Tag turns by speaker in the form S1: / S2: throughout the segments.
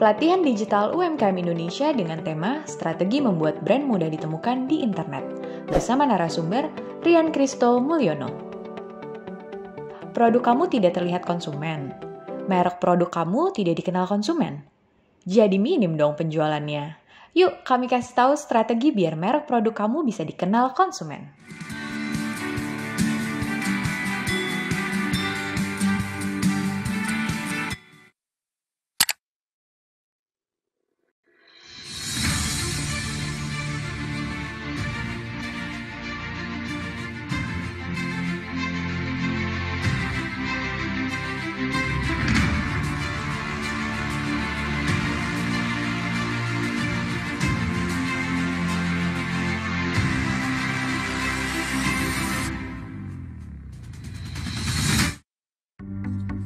S1: pelatihan digital UMKM Indonesia dengan tema Strategi Membuat Brand Mudah Ditemukan di Internet bersama narasumber Rian Kristo Mulyono. Produk kamu tidak terlihat konsumen. Merek produk kamu tidak dikenal konsumen. Jadi minim dong penjualannya. Yuk kami kasih tahu strategi biar merek produk kamu bisa dikenal konsumen.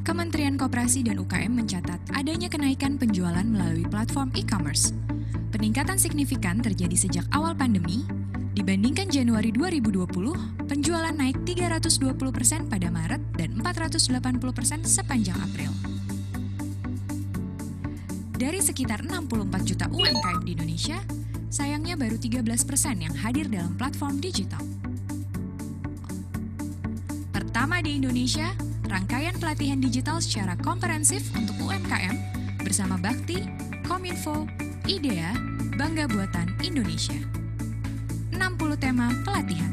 S2: Kementerian Koperasi dan UKM mencatat adanya kenaikan penjualan melalui platform e-commerce. Peningkatan signifikan terjadi sejak awal pandemi. Dibandingkan Januari 2020, penjualan naik 320% pada Maret dan 480% sepanjang April. Dari sekitar 64 juta UMKM di Indonesia, sayangnya baru 13% yang hadir dalam platform digital. Pertama di Indonesia, rangkaian pelatihan digital secara komprehensif untuk UMKM bersama Bakti, Kominfo, IDEA, Bangga Buatan Indonesia. 60 tema pelatihan.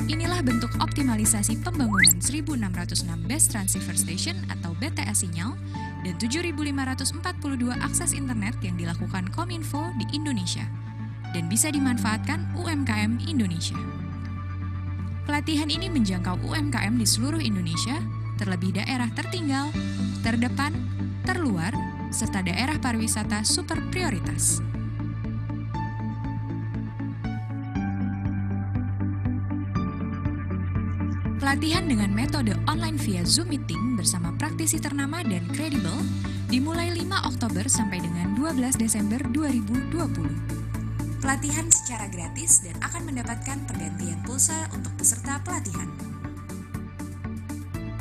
S2: Inilah bentuk optimalisasi pembangunan 1.606 Best Transceiver Station atau BTS sinyal dan 7.542 akses internet yang dilakukan Kominfo di Indonesia dan bisa dimanfaatkan UMKM Indonesia. Pelatihan ini menjangkau UMKM di seluruh Indonesia, terlebih daerah tertinggal, terdepan, terluar, serta daerah pariwisata super prioritas. Pelatihan dengan metode online via Zoom Meeting bersama praktisi ternama dan kredibel dimulai 5 Oktober sampai dengan 12 Desember 2020. Pelatihan secara gratis dan akan mendapatkan pergantian pulsa untuk peserta pelatihan.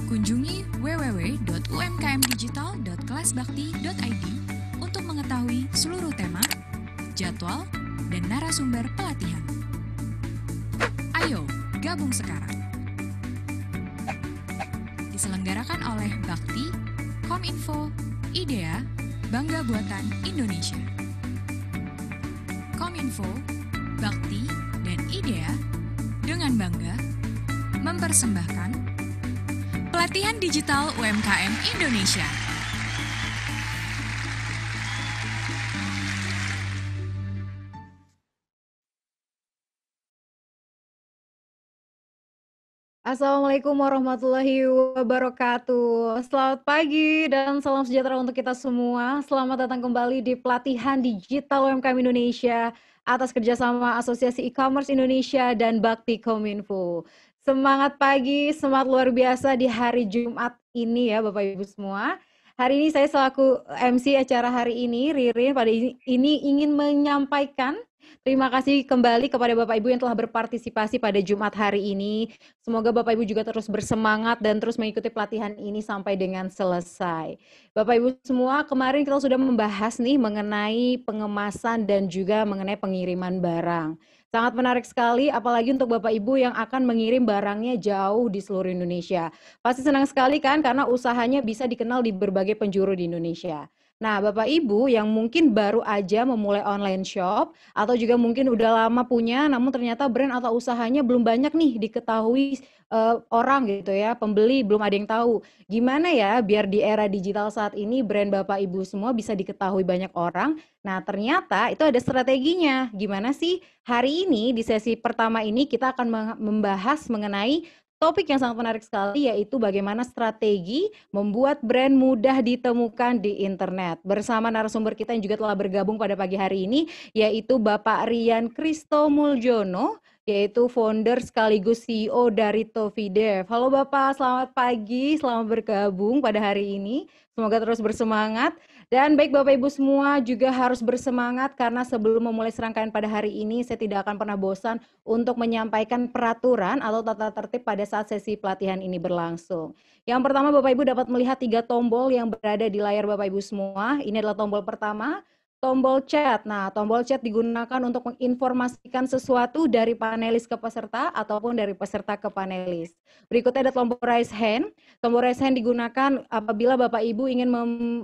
S2: Kunjungi www.umkmdigital.kelasbakti.id untuk mengetahui seluruh tema, jadwal, dan narasumber pelatihan. Ayo, gabung sekarang. Diselenggarakan oleh Bakti, Kominfo, IDEA, Bangga Buatan Indonesia. Kominfo, Bakti, dan IDEA dengan bangga mempersembahkan pelatihan digital UMKM Indonesia.
S3: Assalamualaikum warahmatullahi wabarakatuh. Selamat pagi dan salam sejahtera untuk kita semua. Selamat datang kembali di pelatihan digital UMKM Indonesia atas kerjasama Asosiasi E-commerce Indonesia dan Bakti Kominfo. Semangat pagi, semangat luar biasa di hari Jumat ini ya Bapak Ibu semua. Hari ini saya selaku MC acara hari ini, Ririn, pada ini ingin menyampaikan terima kasih kembali kepada Bapak Ibu yang telah berpartisipasi pada Jumat hari ini. Semoga Bapak Ibu juga terus bersemangat dan terus mengikuti pelatihan ini sampai dengan selesai. Bapak Ibu semua, kemarin kita sudah membahas nih mengenai pengemasan dan juga mengenai pengiriman barang. Sangat menarik sekali, apalagi untuk Bapak Ibu yang akan mengirim barangnya jauh di seluruh Indonesia. Pasti senang sekali kan, karena usahanya bisa dikenal di berbagai penjuru di Indonesia. Nah, Bapak Ibu yang mungkin baru aja memulai online shop atau juga mungkin udah lama punya namun ternyata brand atau usahanya belum banyak nih diketahui orang gitu ya, pembeli belum ada yang tahu. Gimana ya biar di era digital saat ini brand Bapak Ibu semua bisa diketahui banyak orang? Nah, ternyata itu ada strateginya. Gimana sih? Hari ini di sesi pertama ini kita akan membahas mengenai topik yang sangat menarik sekali, yaitu bagaimana strategi membuat brand mudah ditemukan di internet. Bersama narasumber kita yang juga telah bergabung pada pagi hari ini, yaitu Bapak Rian Kristo Mulyono, yaitu founder sekaligus CEO dari Tofidev. Halo Bapak, selamat pagi, selamat bergabung pada hari ini. Semoga terus bersemangat. Dan baik Bapak Ibu semua juga harus bersemangat karena sebelum memulai serangkaian pada hari ini, saya tidak akan pernah bosan untuk menyampaikan peraturan atau tata tertib pada saat sesi pelatihan ini berlangsung. Yang pertama Bapak Ibu dapat melihat 3 tombol yang berada di layar Bapak Ibu semua. Ini adalah tombol pertama, tombol chat. Nah, tombol chat digunakan untuk menginformasikan sesuatu dari panelis ke peserta ataupun dari peserta ke panelis. Berikutnya ada tombol raise hand. Tombol raise hand digunakan apabila Bapak Ibu ingin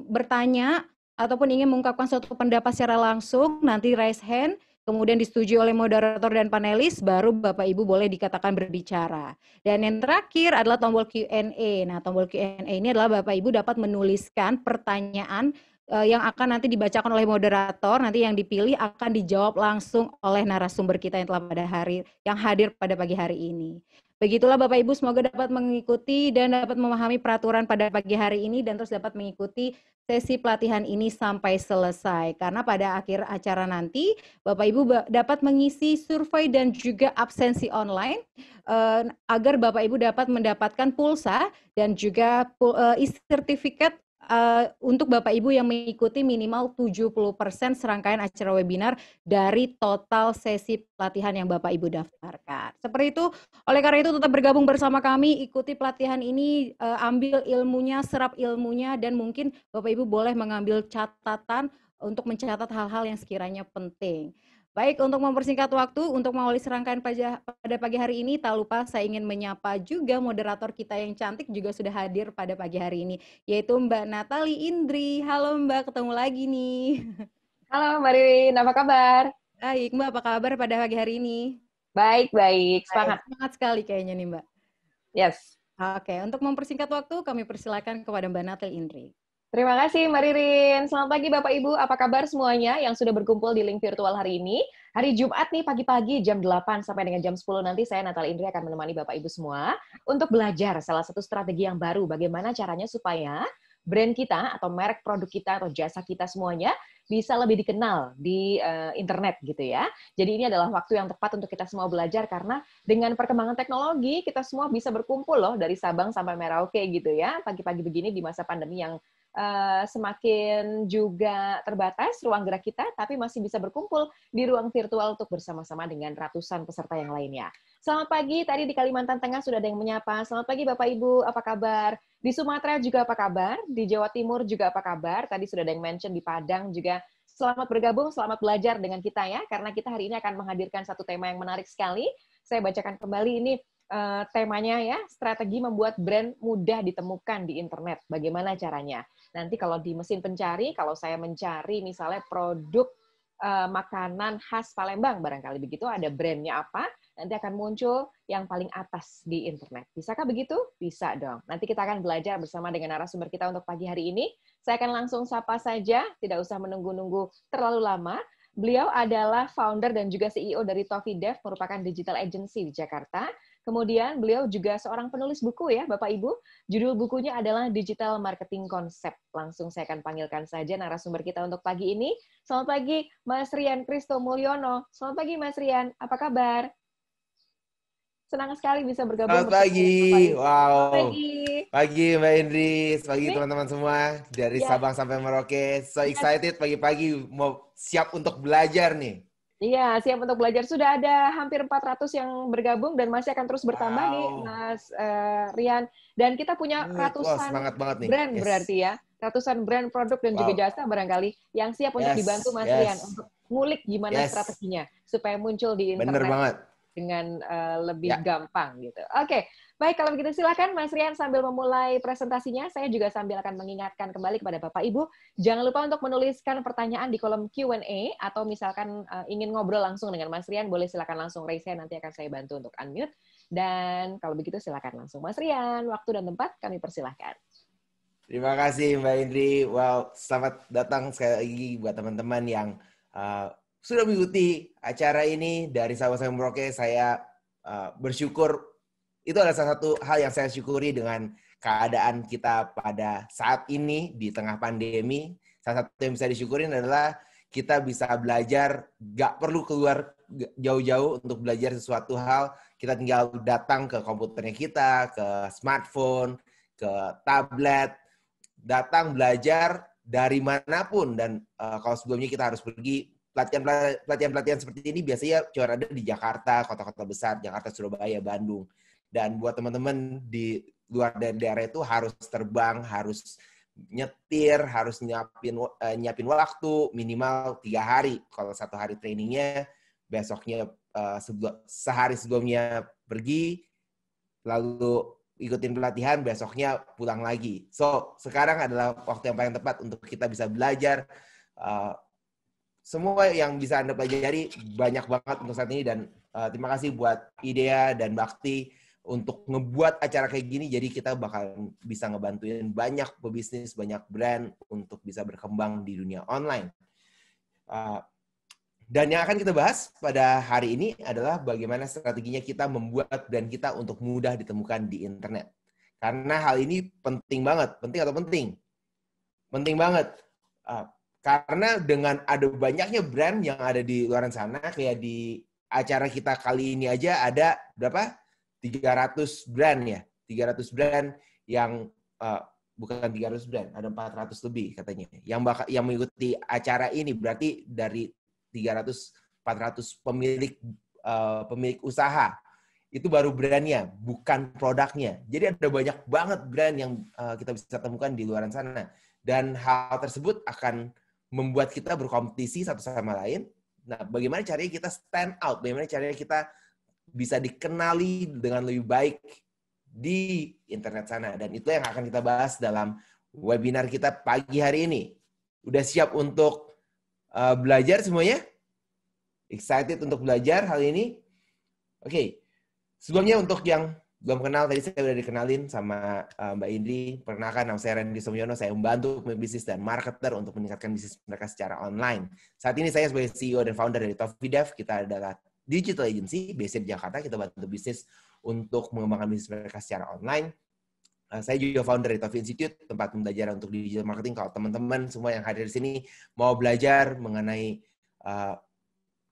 S3: bertanya ataupun ingin mengungkapkan suatu pendapat secara langsung, nanti raise hand, kemudian disetujui oleh moderator dan panelis, baru Bapak Ibu boleh dikatakan berbicara. Dan yang terakhir adalah tombol Q&A. Nah, tombol Q&A ini adalah Bapak Ibu dapat menuliskan pertanyaan yang akan nanti dibacakan oleh moderator, nanti yang dipilih akan dijawab langsung oleh narasumber kita yang hadir pada pagi hari ini. Begitulah Bapak Ibu, semoga dapat mengikuti dan dapat memahami peraturan pada pagi hari ini dan terus dapat mengikuti sesi pelatihan ini sampai selesai. Karena pada akhir acara nanti Bapak Ibu dapat mengisi survei dan juga absensi online agar Bapak Ibu dapat mendapatkan pulsa dan juga e-sertifikat untuk Bapak Ibu yang mengikuti minimal 70% serangkaian acara webinar dari total sesi pelatihan yang Bapak Ibu daftarkan. Seperti itu, oleh karena itu tetap bergabung bersama kami, ikuti pelatihan ini, ambil ilmunya, serap ilmunya, dan mungkin Bapak Ibu boleh mengambil catatan untuk mencatat hal-hal yang sekiranya penting. Baik, untuk mempersingkat waktu, untuk mengawali serangkaian pada pagi hari ini, tak lupa saya ingin menyapa juga moderator kita yang cantik juga sudah hadir pada pagi hari ini, yaitu Mbak Natali Indri. Halo Mbak, ketemu lagi nih.
S4: Halo Mbak Ririn, apa kabar?
S3: Baik, Mbak, apa kabar pada pagi hari ini?
S4: Baik, semangat.
S3: Semangat sekali kayaknya nih Mbak.
S4: Yes.
S3: Oke, untuk mempersingkat waktu, kami persilakan kepada Mbak Natali Indri.
S4: Terima kasih Mbak Ririn. Selamat pagi Bapak Ibu, apa kabar semuanya yang sudah berkumpul di link virtual hari ini? Hari Jumat nih pagi-pagi jam 8 sampai dengan jam 10 nanti saya Natali Indri akan menemani Bapak Ibu semua untuk belajar salah satu strategi yang baru bagaimana caranya supaya brand kita atau merek produk kita atau jasa kita semuanya bisa lebih dikenal di internet gitu ya. Jadi ini adalah waktu yang tepat untuk kita semua belajar karena dengan perkembangan teknologi kita semua bisa berkumpul loh dari Sabang sampai Merauke gitu ya. Pagi-pagi begini di masa pandemi yang semakin juga terbatas ruang gerak kita, tapi masih bisa berkumpul di ruang virtual untuk bersama-sama dengan ratusan peserta yang lainnya. Selamat pagi, tadi di Kalimantan Tengah sudah ada yang menyapa. Selamat pagi Bapak Ibu, apa kabar? Di Sumatera juga apa kabar? Di Jawa Timur juga apa kabar? Tadi sudah ada yang mention di Padang juga. Selamat bergabung, selamat belajar dengan kita ya, karena kita hari ini akan menghadirkan satu tema yang menarik sekali. Saya bacakan kembali ini temanya ya, strategi membuat brand mudah ditemukan di internet. Bagaimana caranya? Nanti kalau di mesin pencari, kalau saya mencari misalnya produk makanan khas Palembang, barangkali begitu, ada brandnya apa, nanti akan muncul yang paling atas di internet. Bisakah begitu? Bisa dong. Nanti kita akan belajar bersama dengan narasumber kita untuk pagi hari ini. Saya akan langsung sapa saja, tidak usah menunggu-nunggu terlalu lama. Beliau adalah founder dan juga CEO dari Tofidev, merupakan digital agency di Jakarta. Kemudian beliau juga seorang penulis buku ya, Bapak Ibu. Judul bukunya adalah Digital Marketing Concept. Langsung saya akan panggilkan saja narasumber kita untuk pagi ini. Selamat pagi, Mas Rian Kristo Mulyono. Selamat pagi, Mas Rian. Apa kabar? Senang sekali bisa bergabung.
S5: Selamat pagi. Wow.
S4: Pagi.
S5: Pagi Mbak Indri, pagi teman-teman semua dari Sabang sampai Merauke. So excited pagi-pagi mau siap untuk belajar nih.
S4: Iya, siap untuk belajar. Sudah ada hampir 400 yang bergabung dan masih akan terus bertambah nih, Mas Rian. Dan kita punya ratusan brand berarti ya. Ratusan brand produk dan juga jasa barangkali yang siap untuk dibantu Mas Rian untuk ngulik gimana strateginya supaya muncul di internet.
S5: Bener banget.
S4: Dengan lebih gampang gitu. Oke, baik kalau begitu silakan Mas Rian sambil memulai presentasinya, saya juga sambil akan mengingatkan kembali kepada Bapak Ibu, jangan lupa untuk menuliskan pertanyaan di kolom Q&A atau misalkan ingin ngobrol langsung dengan Mas Rian, boleh silakan langsung raise hand, nanti akan saya bantu untuk unmute. Dan kalau begitu silakan langsung Mas Rian, waktu dan tempat kami persilahkan.
S5: Terima kasih Mbak Indri. Wow, selamat datang sekali lagi buat teman-teman yang sudah mengikuti acara ini dari Sabang sampai Merauke. Saya bersyukur, itu adalah salah satu hal yang saya syukuri dengan keadaan kita pada saat ini di tengah pandemi. Salah satu yang bisa disyukurin adalah kita bisa belajar, gak perlu keluar jauh-jauh untuk belajar sesuatu hal. Kita tinggal datang ke komputernya kita, ke smartphone, ke tablet, datang belajar dari manapun. Dan kalau sebelumnya kita harus pergi, pelatihan seperti ini biasanya cuma ada di Jakarta, kota-kota besar, Jakarta, Surabaya, Bandung. Dan buat teman-teman di luar dari daerah itu harus terbang, harus nyetir, harus nyiapin waktu minimal 3 hari. Kalau 1 hari trainingnya, besoknya sehari sebelumnya pergi, lalu ikutin pelatihan, besoknya pulang lagi. So, sekarang adalah waktu yang paling tepat untuk kita bisa belajar. Semua yang bisa Anda pelajari banyak banget untuk saat ini, dan terima kasih buat Idea dan Bakti untuk ngebuat acara kayak gini. Jadi kita bakal bisa ngebantuin banyak pebisnis, banyak brand untuk bisa berkembang di dunia online. Dan yang akan kita bahas pada hari ini adalah bagaimana strateginya kita membuat brand kita untuk mudah ditemukan di internet. Karena hal ini penting banget. Penting atau penting? Penting banget. Karena dengan ada banyaknya brand yang ada di luar sana, kayak di acara kita kali ini aja ada berapa? 300 brand ya. 300 brand yang bukan 300 brand, ada 400 lebih katanya. Yang mengikuti acara ini berarti dari 300-400 pemilik usaha. Itu baru brandnya, bukan produknya. Jadi ada banyak banget brand yang kita bisa temukan di luar sana. Dan hal tersebut akan membuat kita berkompetisi satu sama lain. Nah, bagaimana caranya kita stand out? Bagaimana caranya kita bisa dikenali dengan lebih baik di internet sana. Dan itu yang akan kita bahas dalam webinar kita pagi hari ini. Udah siap untuk belajar semuanya? Excited untuk belajar hal ini? Oke. Sebelumnya untuk yang belum kenal, tadi saya udah dikenalin sama Mbak Indri. Perkenalkan, nama saya Randy Somyono. Saya membantu pebisnis dan marketer untuk meningkatkan bisnis mereka secara online. Saat ini saya sebagai CEO dan founder dari Tofidev. Kita adalah digital agency based di Jakarta. Kita bantu bisnis untuk mengembangkan bisnis mereka secara online. Saya juga founder dari Tofi Institute, tempat pembelajaran untuk digital marketing. Kalau teman-teman semua yang hadir di sini mau belajar mengenai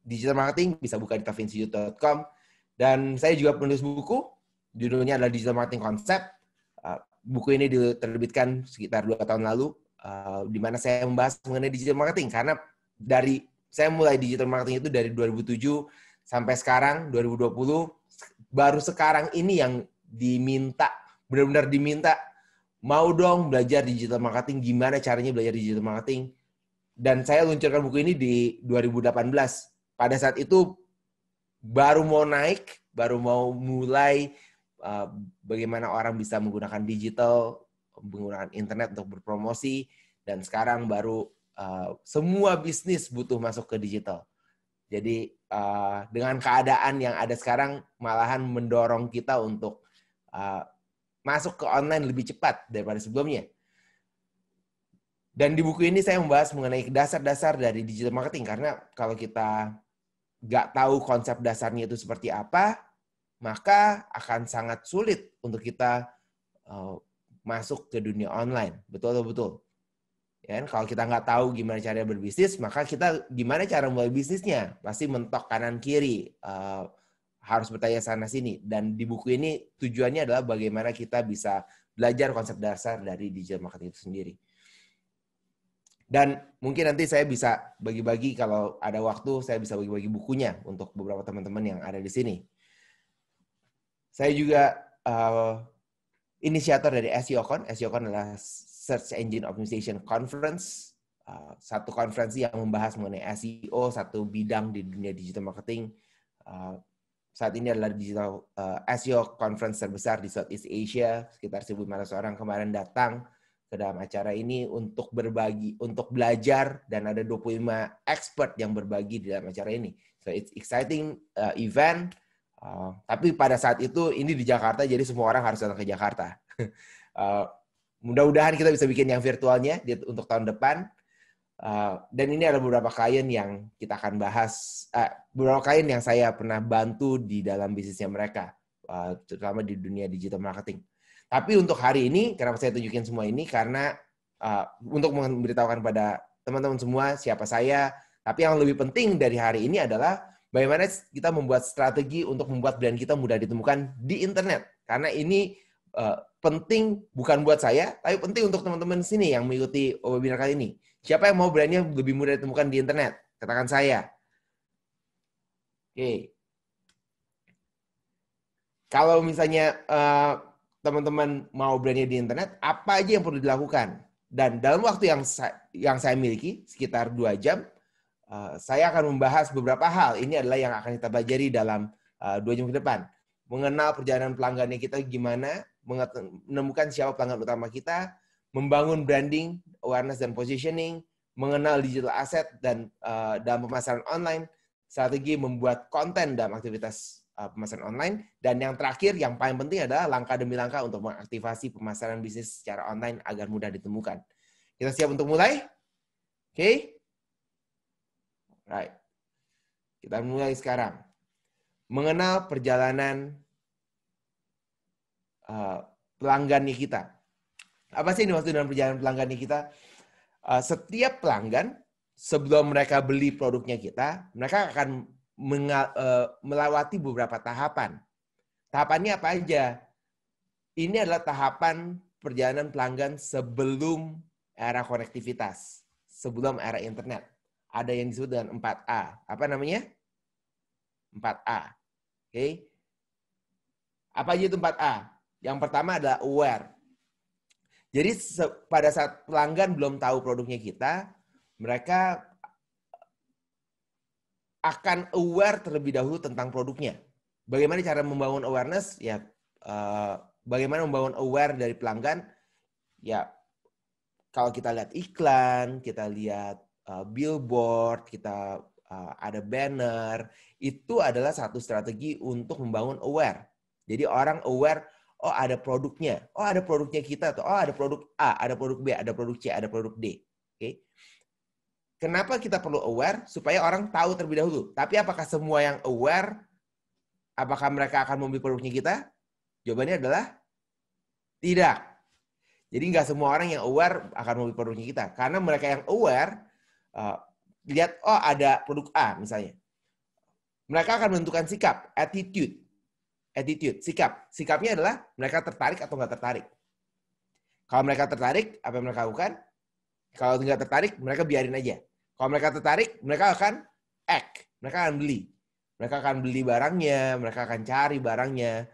S5: digital marketing, bisa buka di tofinstitute.com. Dan saya juga penulis buku, judulnya adalah Digital Marketing Concept. Buku ini diterbitkan sekitar 2 tahun lalu, di mana saya membahas mengenai digital marketing. Karena saya mulai digital marketing itu dari 2007 sampai sekarang, 2020, baru sekarang ini yang diminta, benar-benar diminta, mau dong belajar digital marketing, gimana caranya belajar digital marketing. Dan saya luncurkan buku ini di 2018. Pada saat itu baru mau naik, baru mau mulai bagaimana orang bisa menggunakan digital, menggunakan internet untuk berpromosi, dan sekarang baru semua bisnis butuh masuk ke digital. Jadi dengan keadaan yang ada sekarang, malahan mendorong kita untuk masuk ke online lebih cepat daripada sebelumnya. Dan di buku ini saya membahas mengenai dasar-dasar dari digital marketing, karena kalau kita nggak tahu konsep dasarnya itu seperti apa, maka akan sangat sulit untuk kita masuk ke dunia online. Betul. Ya, kalau kita nggak tahu gimana cara berbisnis, maka kita gimana cara mulai bisnisnya? Pasti mentok kanan kiri, harus bertanya sana sini. Dan di buku ini tujuannya adalah bagaimana kita bisa belajar konsep dasar dari digital marketing itu sendiri. Dan mungkin nanti saya bisa bagi-bagi, kalau ada waktu saya bisa bagi-bagi bukunya untuk beberapa teman-teman yang ada di sini. Saya juga inisiator dari SEOCon. SEOCon adalah Search Engine Optimization Conference, satu konferensi yang membahas mengenai SEO, satu bidang di dunia digital marketing. Saat ini adalah digital SEO conference terbesar di Southeast Asia, sekitar 1.500 orang kemarin datang ke dalam acara ini untuk berbagi, untuk belajar, dan ada 25 expert yang berbagi di dalam acara ini. So it's exciting event. Tapi pada saat itu ini di Jakarta, jadi semua orang harus datang ke Jakarta. Mudah-mudahan kita bisa bikin yang virtualnya untuk tahun depan. Dan ini ada beberapa klien yang kita akan bahas, beberapa klien yang saya pernah bantu di dalam bisnisnya mereka, terutama di dunia digital marketing. Tapi untuk hari ini, kenapa saya tunjukin semua ini? Karena untuk memberitahukan pada teman-teman semua siapa saya. Tapi yang lebih penting dari hari ini adalah bagaimana kita membuat strategi untuk membuat brand kita mudah ditemukan di internet. Karena ini penting bukan buat saya, tapi penting untuk teman-teman sini yang mengikuti webinar kali ini. Siapa yang mau brandnya lebih mudah ditemukan di internet? Katakan saya. Oke. Kalau misalnya teman-teman mau brandnya di internet, apa aja yang perlu dilakukan? Dan dalam waktu yang saya miliki, sekitar 2 jam, saya akan membahas beberapa hal. Ini adalah yang akan kita pelajari dalam 2 jam ke depan. Mengenal perjalanan pelanggannya kita gimana, menemukan siapa pelanggan utama kita, membangun branding, awareness, dan positioning, mengenal digital asset dan dalam pemasaran online, strategi membuat konten dalam aktivitas pemasaran online, dan yang terakhir, yang paling penting adalah langkah demi langkah untuk mengaktifasi pemasaran bisnis secara online agar mudah ditemukan. Kita siap untuk mulai? Oke? Right. Kita mulai sekarang. Mengenal perjalanan pelanggannya kita. Apa sih yang dimaksud dengan perjalanan pelanggannya kita? Setiap pelanggan, sebelum mereka beli produknya kita, mereka akan melewati beberapa tahapan. Tahapannya apa aja? Ini adalah tahapan perjalanan pelanggan sebelum era konektivitas, sebelum era internet. Ada yang disebut dengan 4A. Apa namanya? 4A. Oke. Apa aja itu 4A? Yang pertama adalah aware. Jadi pada saat pelanggan belum tahu produknya kita, mereka akan aware terlebih dahulu tentang produknya. Bagaimana cara membangun awareness? Ya, bagaimana membangun aware dari pelanggan? Ya, kalau kita lihat iklan, kita lihat billboard, kita ada banner, itu adalah satu strategi untuk membangun aware. Jadi orang aware, oh ada produknya, oh ada produknya kita, oh ada produk A, ada produk B, ada produk C, ada produk D. Oke. Kenapa kita perlu aware? Supaya orang tahu terlebih dahulu. Tapi apakah semua yang aware, apakah mereka akan membeli produknya kita? Jawabannya adalah tidak. Jadi nggak semua orang yang aware akan membeli produknya kita. Karena mereka yang aware, lihat, oh ada produk A misalnya. Mereka akan menentukan sikap, attitude, sikap. Sikapnya adalah mereka tertarik atau nggak tertarik. Kalau mereka tertarik, apa yang mereka lakukan? Kalau nggak tertarik, mereka biarin aja. Kalau mereka tertarik, mereka akan act. Mereka akan beli. Mereka akan beli barangnya, mereka akan cari barangnya,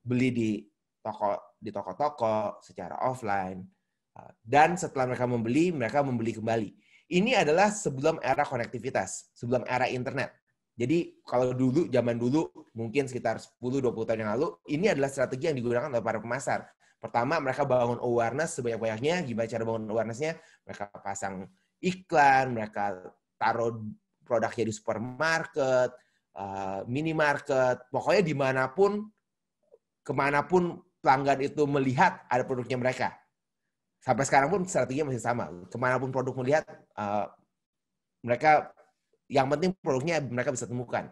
S5: beli di toko-toko secara offline. Dan setelah mereka membeli kembali. Ini adalah sebelum era konektivitas, sebelum era internet. Jadi kalau zaman dulu, mungkin sekitar 10-20 tahun yang lalu, ini adalah strategi yang digunakan oleh para pemasar. Pertama, mereka bangun awareness sebanyak-banyaknya. Gimana cara bangun awareness-nya? Mereka pasang iklan, mereka taruh produknya di supermarket, minimarket, pokoknya dimanapun, kemanapun pelanggan itu melihat ada produknya mereka. Sampai sekarang pun strateginya masih sama. Kemanapun produk melihat, mereka, yang penting produknya mereka bisa temukan.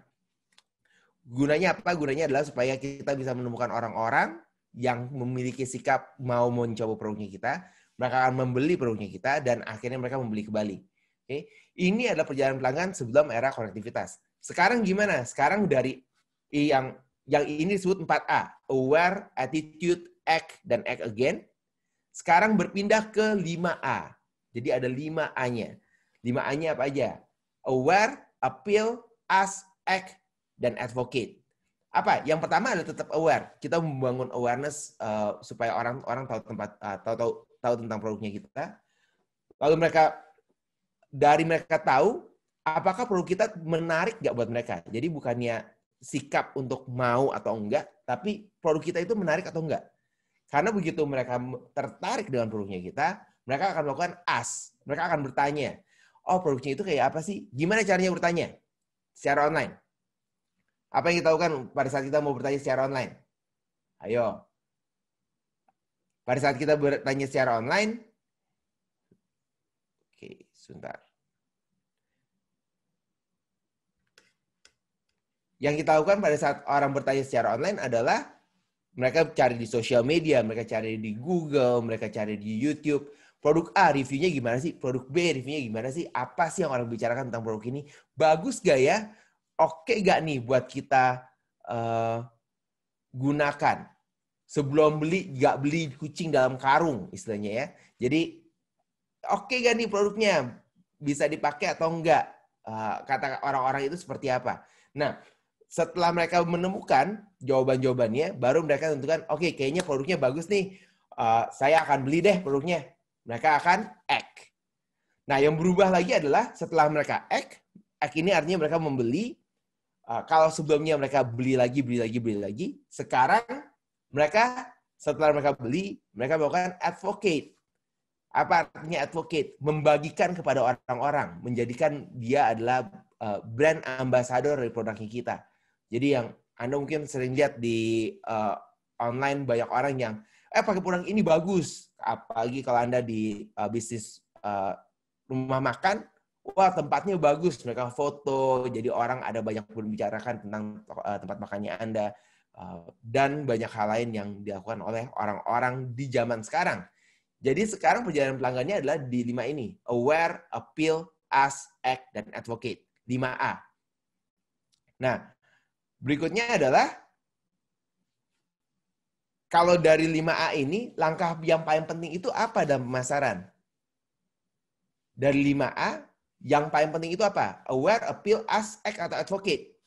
S5: Gunanya apa? Gunanya adalah supaya kita bisa menemukan orang-orang yang memiliki sikap mau mencoba produknya kita, mereka akan membeli produknya kita, dan akhirnya mereka membeli kembali. Oke? Ini adalah perjalanan pelanggan sebelum era konektivitas. Sekarang gimana? Sekarang dari yang ini disebut 4A, aware, attitude, act, dan act again. Sekarang berpindah ke 5A. Jadi ada 5A-nya. 5A-nya apa aja? Aware, appeal, ask, act, dan advocate. Apa? Yang pertama adalah tetap aware. Kita membangun awareness supaya orang tahu tentang produknya kita. Lalu mereka tahu apakah produk kita menarik nggak buat mereka. Jadi bukannya sikap untuk mau atau enggak, tapi produk kita itu menarik atau enggak. Karena begitu mereka tertarik dengan produknya kita, mereka akan melakukan ask. Mereka akan bertanya, oh produknya itu kayak apa sih? Gimana caranya bertanya? Secara online. Apa yang kita lakukan pada saat kita mau bertanya secara online? Ayo. Pada saat kita bertanya secara online, oke, sebentar. Yang kita lakukan pada saat orang bertanya secara online adalah mereka cari di sosial media, mereka cari di Google, mereka cari di YouTube. Produk A reviewnya gimana sih? Produk B reviewnya gimana sih? Apa sih yang orang bicarakan tentang produk ini? Bagus gak ya? oke gak nih buat kita gunakan sebelum beli, gak beli kucing dalam karung istilahnya ya. Jadi oke gak nih produknya, bisa dipakai atau enggak, kata orang-orang itu seperti apa. Nah, setelah mereka menemukan jawaban-jawabannya, baru mereka tentukan, oke, kayaknya produknya bagus nih, saya akan beli deh produknya. Mereka akan act. Nah, yang berubah lagi adalah setelah mereka act ini artinya mereka membeli. Kalau sebelumnya mereka beli lagi, sekarang mereka setelah mereka beli, mereka melakukan advocate. Apa artinya advocate? Membagikan kepada orang-orang, menjadikan dia adalah brand ambassador dari produknya kita. Jadi yang Anda mungkin sering lihat di online, banyak orang yang pakai produk ini bagus. Apalagi kalau Anda di bisnis rumah makan, wah tempatnya bagus, mereka foto, jadi orang ada banyak membicarakan tentang tempat makannya Anda, dan banyak hal lain yang dilakukan oleh orang-orang di zaman sekarang. Jadi sekarang perjalanan pelanggannya adalah di 5 ini, aware, appeal, ask, act, dan advocate. 5A. Nah, berikutnya adalah, kalau dari 5A ini, langkah yang paling penting itu apa dalam pemasaran? Dari 5A, yang paling penting itu apa? Aware, appeal, ask, act, atau advocate.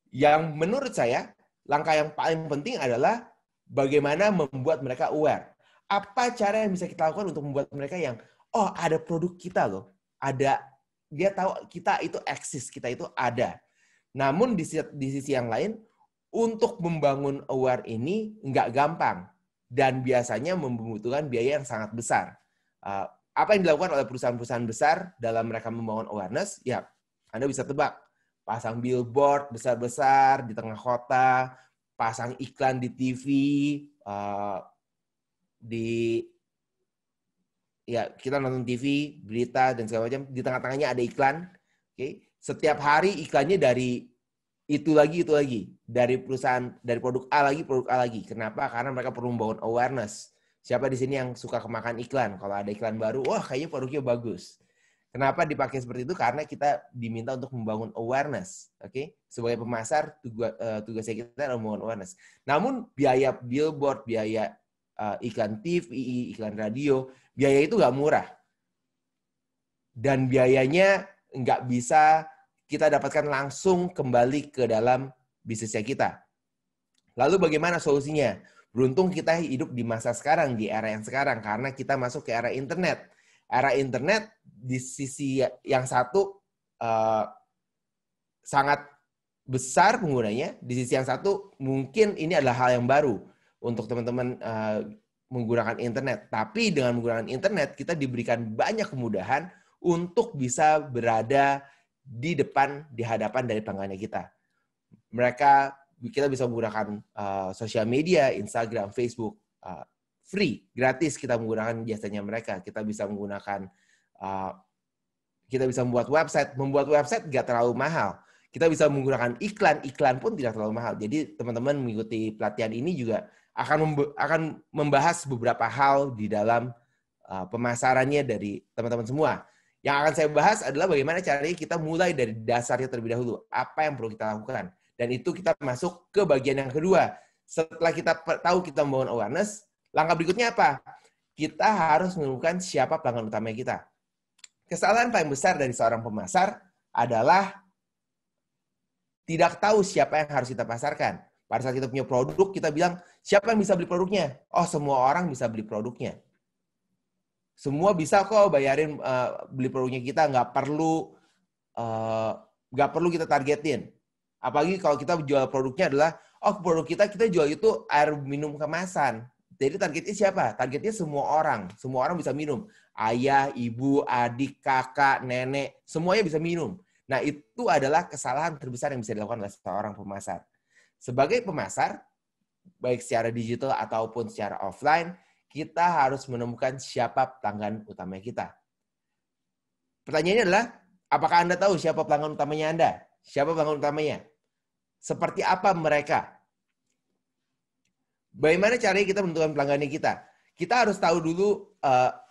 S5: Yang menurut saya, langkah yang paling penting adalah bagaimana membuat mereka aware. Apa cara yang bisa kita lakukan untuk membuat mereka yang, oh ada produk kita loh. Ada, dia tahu kita itu eksis, kita itu ada. Namun di sisi yang lain, untuk membangun aware ini nggak gampang. Dan biasanya membutuhkan biaya yang sangat besar. Apa yang dilakukan oleh perusahaan-perusahaan besar dalam mereka membangun awareness? Ya, Anda bisa tebak. Pasang billboard besar-besar di tengah kota, pasang iklan di TV, kita nonton TV, berita, dan segala macam. Di tengah-tengahnya ada iklan. Okay? Setiap hari iklannya dari itu lagi. Dari perusahaan, dari produk A lagi. Kenapa? Karena mereka perlu membangun awareness. Siapa di sini yang suka kemakan iklan? Kalau ada iklan baru, wah kayaknya produknya bagus. Kenapa dipakai seperti itu? Karena kita diminta untuk membangun awareness. Oke? Sebagai pemasar, tugasnya kita adalah membangun awareness. Namun biaya billboard, biaya iklan TV, iklan radio, biaya itu nggak murah. Dan biayanya nggak bisa kita dapatkan langsung kembali ke dalam bisnisnya kita. Lalu bagaimana solusinya? Beruntung kita hidup di masa sekarang, di era yang sekarang, karena kita masuk ke era internet. Era internet di sisi yang satu sangat besar penggunanya, di sisi yang satu mungkin ini adalah hal yang baru untuk teman-teman menggunakan internet. Tapi dengan menggunakan internet, kita diberikan banyak kemudahan untuk bisa berada di hadapan dari pelanggannya kita. Kita bisa menggunakan sosial media, Instagram, Facebook, free, gratis kita menggunakan jasanya mereka. Kita bisa menggunakan, kita bisa membuat website. Membuat website nggak terlalu mahal. Kita bisa menggunakan iklan pun tidak terlalu mahal. Jadi teman-teman mengikuti pelatihan ini juga akan membahas beberapa hal di dalam pemasarannya dari teman-teman semua. Yang akan saya bahas adalah bagaimana caranya kita mulai dari dasarnya terlebih dahulu. Apa yang perlu kita lakukan. Dan itu kita masuk ke bagian yang kedua. Setelah kita tahu kita membangun awareness, langkah berikutnya apa? Kita harus menemukan siapa pelanggan utama kita. Kesalahan paling besar dari seorang pemasar adalah tidak tahu siapa yang harus kita pasarkan. Pada saat kita punya produk, kita bilang, siapa yang bisa beli produknya? Oh, semua orang bisa beli produknya. Semua bisa kok bayarin beli produknya kita, nggak perlu kita targetin. Apalagi kalau kita jual produknya adalah, oh produk kita jual itu air minum kemasan. Jadi targetnya siapa? Targetnya semua orang bisa minum. Ayah, ibu, adik, kakak, nenek, semuanya bisa minum. Nah itu adalah kesalahan terbesar yang bisa dilakukan oleh seorang pemasar. Sebagai pemasar, baik secara digital ataupun secara offline, kita harus menemukan siapa pelanggan utama kita. Pertanyaannya adalah, apakah Anda tahu siapa pelanggan utamanya Anda? Siapa pelanggan utamanya? Seperti apa mereka? Bagaimana caranya kita menentukan pelanggannya kita? Kita harus tahu dulu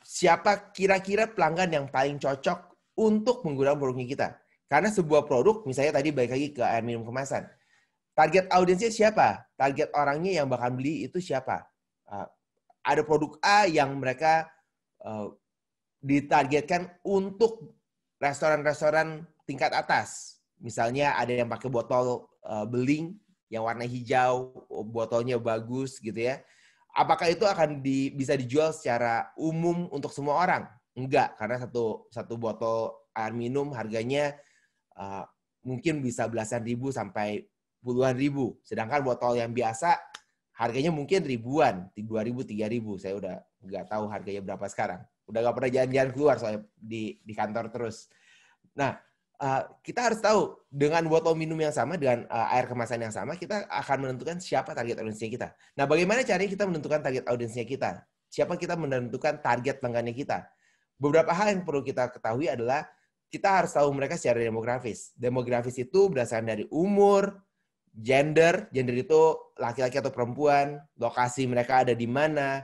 S5: siapa kira-kira pelanggan yang paling cocok untuk menggunakan produknya kita. Karena sebuah produk, misalnya tadi balik lagi ke air minum kemasan. Target audiensnya siapa? Target orangnya yang bakal beli itu siapa? Ada produk A yang mereka ditargetkan untuk restoran-restoran tingkat atas. Misalnya ada yang pakai botol beling yang warna hijau, botolnya bagus gitu ya. Apakah itu akan bisa dijual secara umum untuk semua orang? Enggak, karena satu botol air minum harganya mungkin bisa belasan ribu sampai puluhan ribu. Sedangkan botol yang biasa harganya mungkin ribuan, 2.000, 3.000. Saya udah nggak tahu harganya berapa sekarang. Udah nggak pernah jalan-jalan keluar soalnya di kantor terus. Nah, kita harus tahu dengan botol minum yang sama, dengan air kemasan yang sama, kita akan menentukan siapa target audiensnya kita. Nah, bagaimana caranya kita menentukan target audiensnya kita? Siapa kita menentukan target pelanggannya kita? Beberapa hal yang perlu kita ketahui adalah kita harus tahu mereka secara demografis. Demografis itu berdasarkan dari umur, gender itu laki-laki atau perempuan, lokasi mereka ada di mana,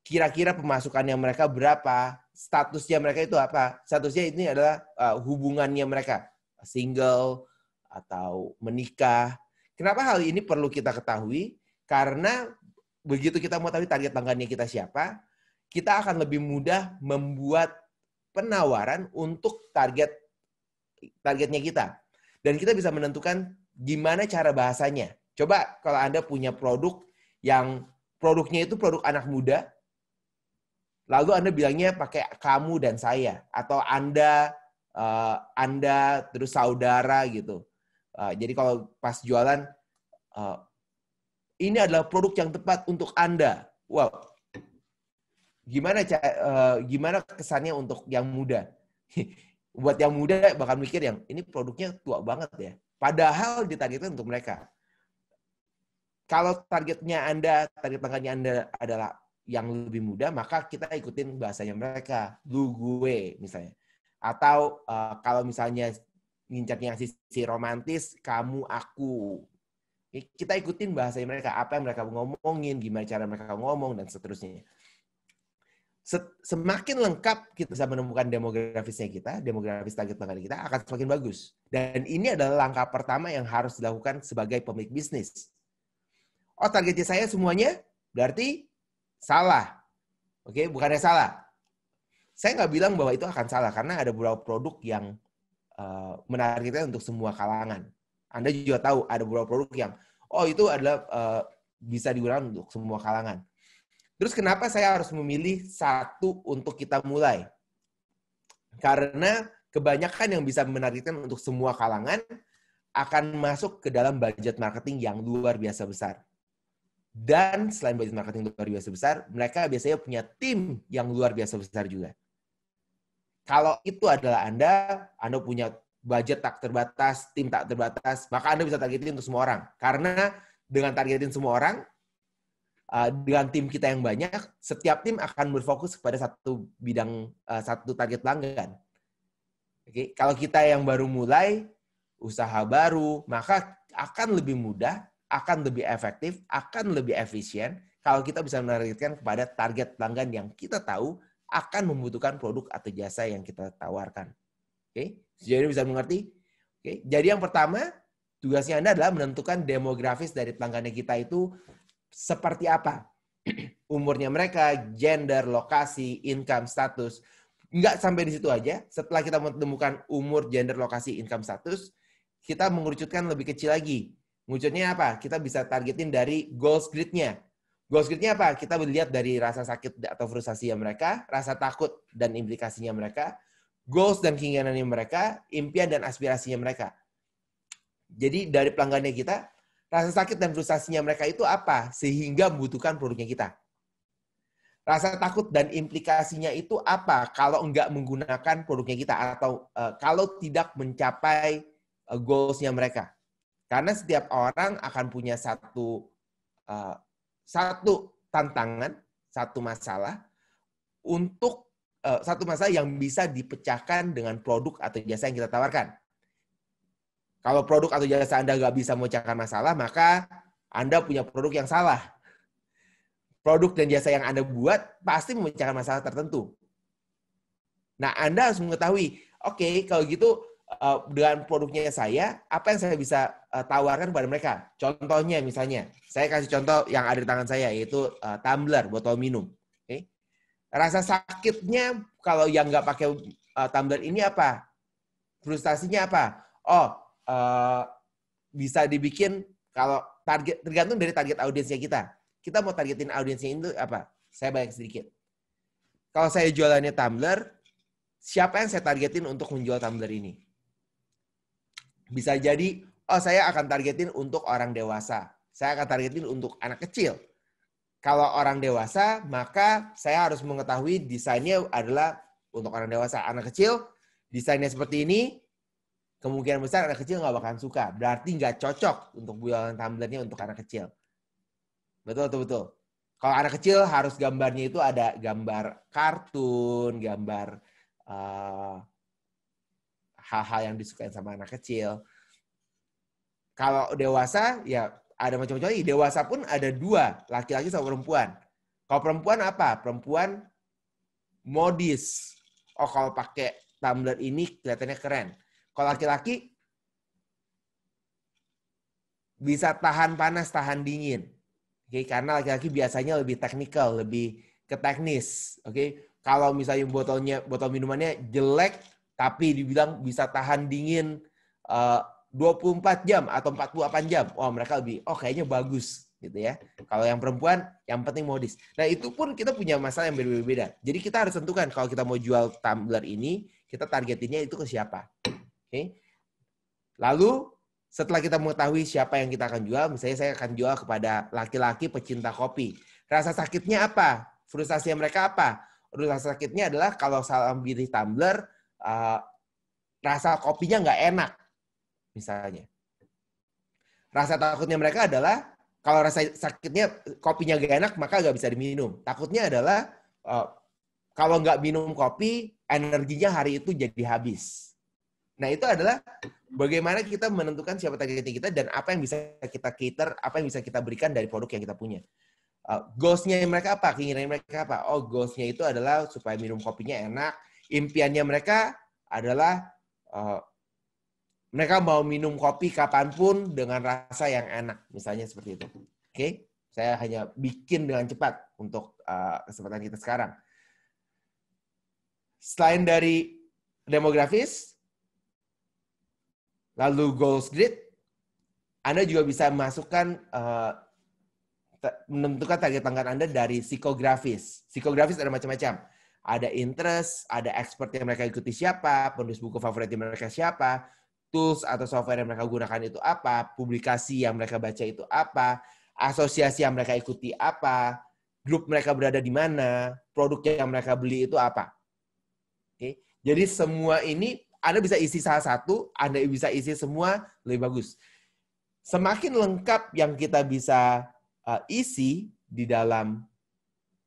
S5: kira-kira pemasukannya mereka berapa, statusnya mereka itu apa. Statusnya ini adalah hubungannya mereka, single atau menikah. Kenapa hal ini perlu kita ketahui? Karena begitu kita mau tahu target pelanggannya kita siapa, kita akan lebih mudah membuat penawaran untuk targetnya kita. Dan kita bisa menentukan gimana cara bahasanya. Coba kalau Anda punya produk yang produknya itu produk anak muda, lalu Anda bilangnya pakai kamu dan saya, atau Anda terus saudara gitu. Jadi kalau pas jualan, ini adalah produk yang tepat untuk Anda. Wow. Gimana kesannya untuk yang muda? Buat yang muda bakal mikir yang ini produknya tua banget ya. Padahal ditargetkan untuk mereka. Kalau target pelanggannya Anda adalah yang lebih muda, maka kita ikutin bahasanya mereka. Lu, gue misalnya. Atau kalau misalnya ngincarnya sisi romantis, kamu, aku. Kita ikutin bahasanya mereka. Apa yang mereka ngomongin, gimana cara mereka ngomong, dan seterusnya. Semakin lengkap kita bisa menemukan demografisnya kita, demografis target pelanggan kita akan semakin bagus. Dan ini adalah langkah pertama yang harus dilakukan sebagai pemilik bisnis. Oh, targetnya saya semuanya, berarti salah. Oke, bukannya salah. Saya nggak bilang bahwa itu akan salah, karena ada beberapa produk yang menargetnya untuk semua kalangan. Anda juga tahu ada beberapa produk yang, itu adalah bisa digunakan untuk semua kalangan. Terus kenapa saya harus memilih satu untuk kita mulai? Karena kebanyakan yang bisa menargetkan untuk semua kalangan akan masuk ke dalam budget marketing yang luar biasa besar. Dan selain budget marketing luar biasa besar, mereka biasanya punya tim yang luar biasa besar juga. Kalau itu adalah Anda punya budget tak terbatas, tim tak terbatas, maka Anda bisa targetin untuk semua orang. Karena dengan targetin semua orang, dengan tim kita yang banyak, setiap tim akan berfokus kepada satu bidang, satu target pelanggan. Oke, kalau kita yang baru mulai, usaha baru, maka akan lebih mudah, akan lebih efektif, akan lebih efisien kalau kita bisa menargetkan kepada target pelanggan yang kita tahu akan membutuhkan produk atau jasa yang kita tawarkan. Oke, sejauh ini bisa mengerti? Oke, jadi yang pertama, tugasnya Anda adalah menentukan demografis dari pelanggannya kita itu seperti apa. Umurnya mereka, gender, lokasi, income, status. Nggak sampai di situ aja. Setelah kita menemukan umur, gender, lokasi, income, status, kita mengerucutkan lebih kecil lagi. Mengerucutnya apa? Kita bisa targetin dari goals grid-nya. Goals grid-nya apa? Kita melihat dari rasa sakit atau frustasinya mereka, rasa takut dan implikasinya mereka, goals dan keinginannya mereka, impian dan aspirasinya mereka. Jadi dari pelanggannya kita, rasa sakit dan frustasinya mereka itu apa? Sehingga membutuhkan produknya kita. Rasa takut dan implikasinya itu apa? Kalau enggak menggunakan produknya kita atau kalau tidak mencapai goals-nya mereka. Karena setiap orang akan punya satu tantangan, satu masalah untuk satu masalah yang bisa dipecahkan dengan produk atau jasa yang kita tawarkan. Kalau produk atau jasa Anda nggak bisa memecahkan masalah, maka Anda punya produk yang salah. Produk dan jasa yang Anda buat pasti memecahkan masalah tertentu. Nah, Anda harus mengetahui, oke, kalau gitu dengan produknya saya, apa yang saya bisa tawarkan kepada mereka. Contohnya misalnya, saya kasih contoh yang ada di tangan saya, yaitu tumbler, botol minum. Okay? Rasa sakitnya kalau yang nggak pakai tumbler ini apa? Frustasinya apa? Bisa dibikin kalau target, tergantung dari target audiensnya kita. Kita mau targetin audiensnya itu apa? Saya banyak sedikit. Kalau saya jualannya tumbler, siapa yang saya targetin untuk menjual tumbler ini? Bisa jadi, saya akan targetin untuk orang dewasa. Saya akan targetin untuk anak kecil. Kalau orang dewasa, maka saya harus mengetahui desainnya adalah untuk orang dewasa. Anak kecil, desainnya seperti ini, kemungkinan besar anak kecil nggak bakalan suka. Berarti nggak cocok untuk jualan tumblernya untuk anak kecil. Betul. Kalau anak kecil harus gambarnya itu ada gambar kartun, gambar hal-hal yang disukai sama anak kecil. Kalau dewasa, ya ada macam-macam lagi. Dewasa pun ada dua, laki-laki sama perempuan. Kalau perempuan apa? Perempuan modis. Kalau pakai tumbler ini kelihatannya keren. Kalau laki-laki bisa tahan panas, tahan dingin. Oke, karena laki-laki biasanya lebih teknikal, lebih ke teknis. Oke, kalau misalnya botol minumannya jelek, tapi dibilang bisa tahan dingin 24 jam atau 48 jam. Mereka lebih, kayaknya bagus gitu ya. Kalau yang perempuan, yang penting modis. Nah, itu pun kita punya masalah yang berbeda-beda. Jadi kita harus tentukan kalau kita mau jual tumbler ini, kita targetinnya itu ke siapa. Oke. Lalu, setelah kita mengetahui siapa yang kita akan jual, misalnya saya akan jual kepada laki-laki pecinta kopi. Rasa sakitnya apa? Frustasinya mereka apa? Rasa sakitnya adalah kalau salah pilih tumbler, rasa kopinya nggak enak. Misalnya. Rasa takutnya mereka adalah, kalau rasa sakitnya kopinya gak enak, maka gak bisa diminum. Takutnya adalah, kalau nggak minum kopi, energinya hari itu jadi habis. Nah, itu adalah bagaimana kita menentukan siapa target kita dan apa yang bisa kita cater, apa yang bisa kita berikan dari produk yang kita punya. Goals-nya mereka apa? Keinginan mereka apa? Goals-nya itu adalah supaya minum kopinya enak. Impiannya mereka adalah mereka mau minum kopi kapanpun dengan rasa yang enak. Misalnya seperti itu. Oke? Saya hanya bikin dengan cepat untuk kesempatan kita sekarang. Selain dari demografis, lalu goals grid, Anda juga bisa masukkan, menentukan target pelanggan Anda dari psikografis. Psikografis ada macam-macam. Ada interest, ada expert yang mereka ikuti siapa, penulis buku favorit mereka siapa, tools atau software yang mereka gunakan itu apa, publikasi yang mereka baca itu apa, asosiasi yang mereka ikuti apa, grup mereka berada di mana, produk yang mereka beli itu apa. Oke. Jadi semua ini Anda bisa isi salah satu, Anda bisa isi semua, lebih bagus. Semakin lengkap yang kita bisa isi di dalam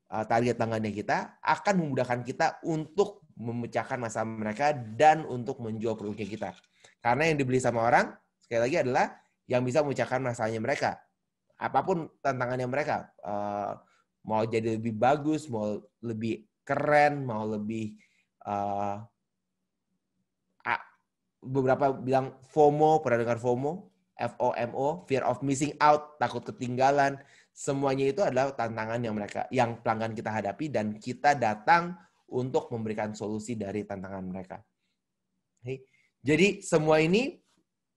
S5: target pelanggannya kita, akan memudahkan kita untuk memecahkan masalah mereka dan untuk menjual produknya kita. Karena yang dibeli sama orang, sekali lagi adalah yang bisa memecahkan masalahnya mereka. Apapun tantangannya mereka. Mau jadi lebih bagus, mau lebih keren, mau lebih... beberapa bilang FOMO, pernah dengar FOMO? FOMO, fear of missing out, takut ketinggalan. Semuanya itu adalah tantangan yang pelanggan kita hadapi dan kita datang untuk memberikan solusi dari tantangan mereka. Okay. Jadi semua ini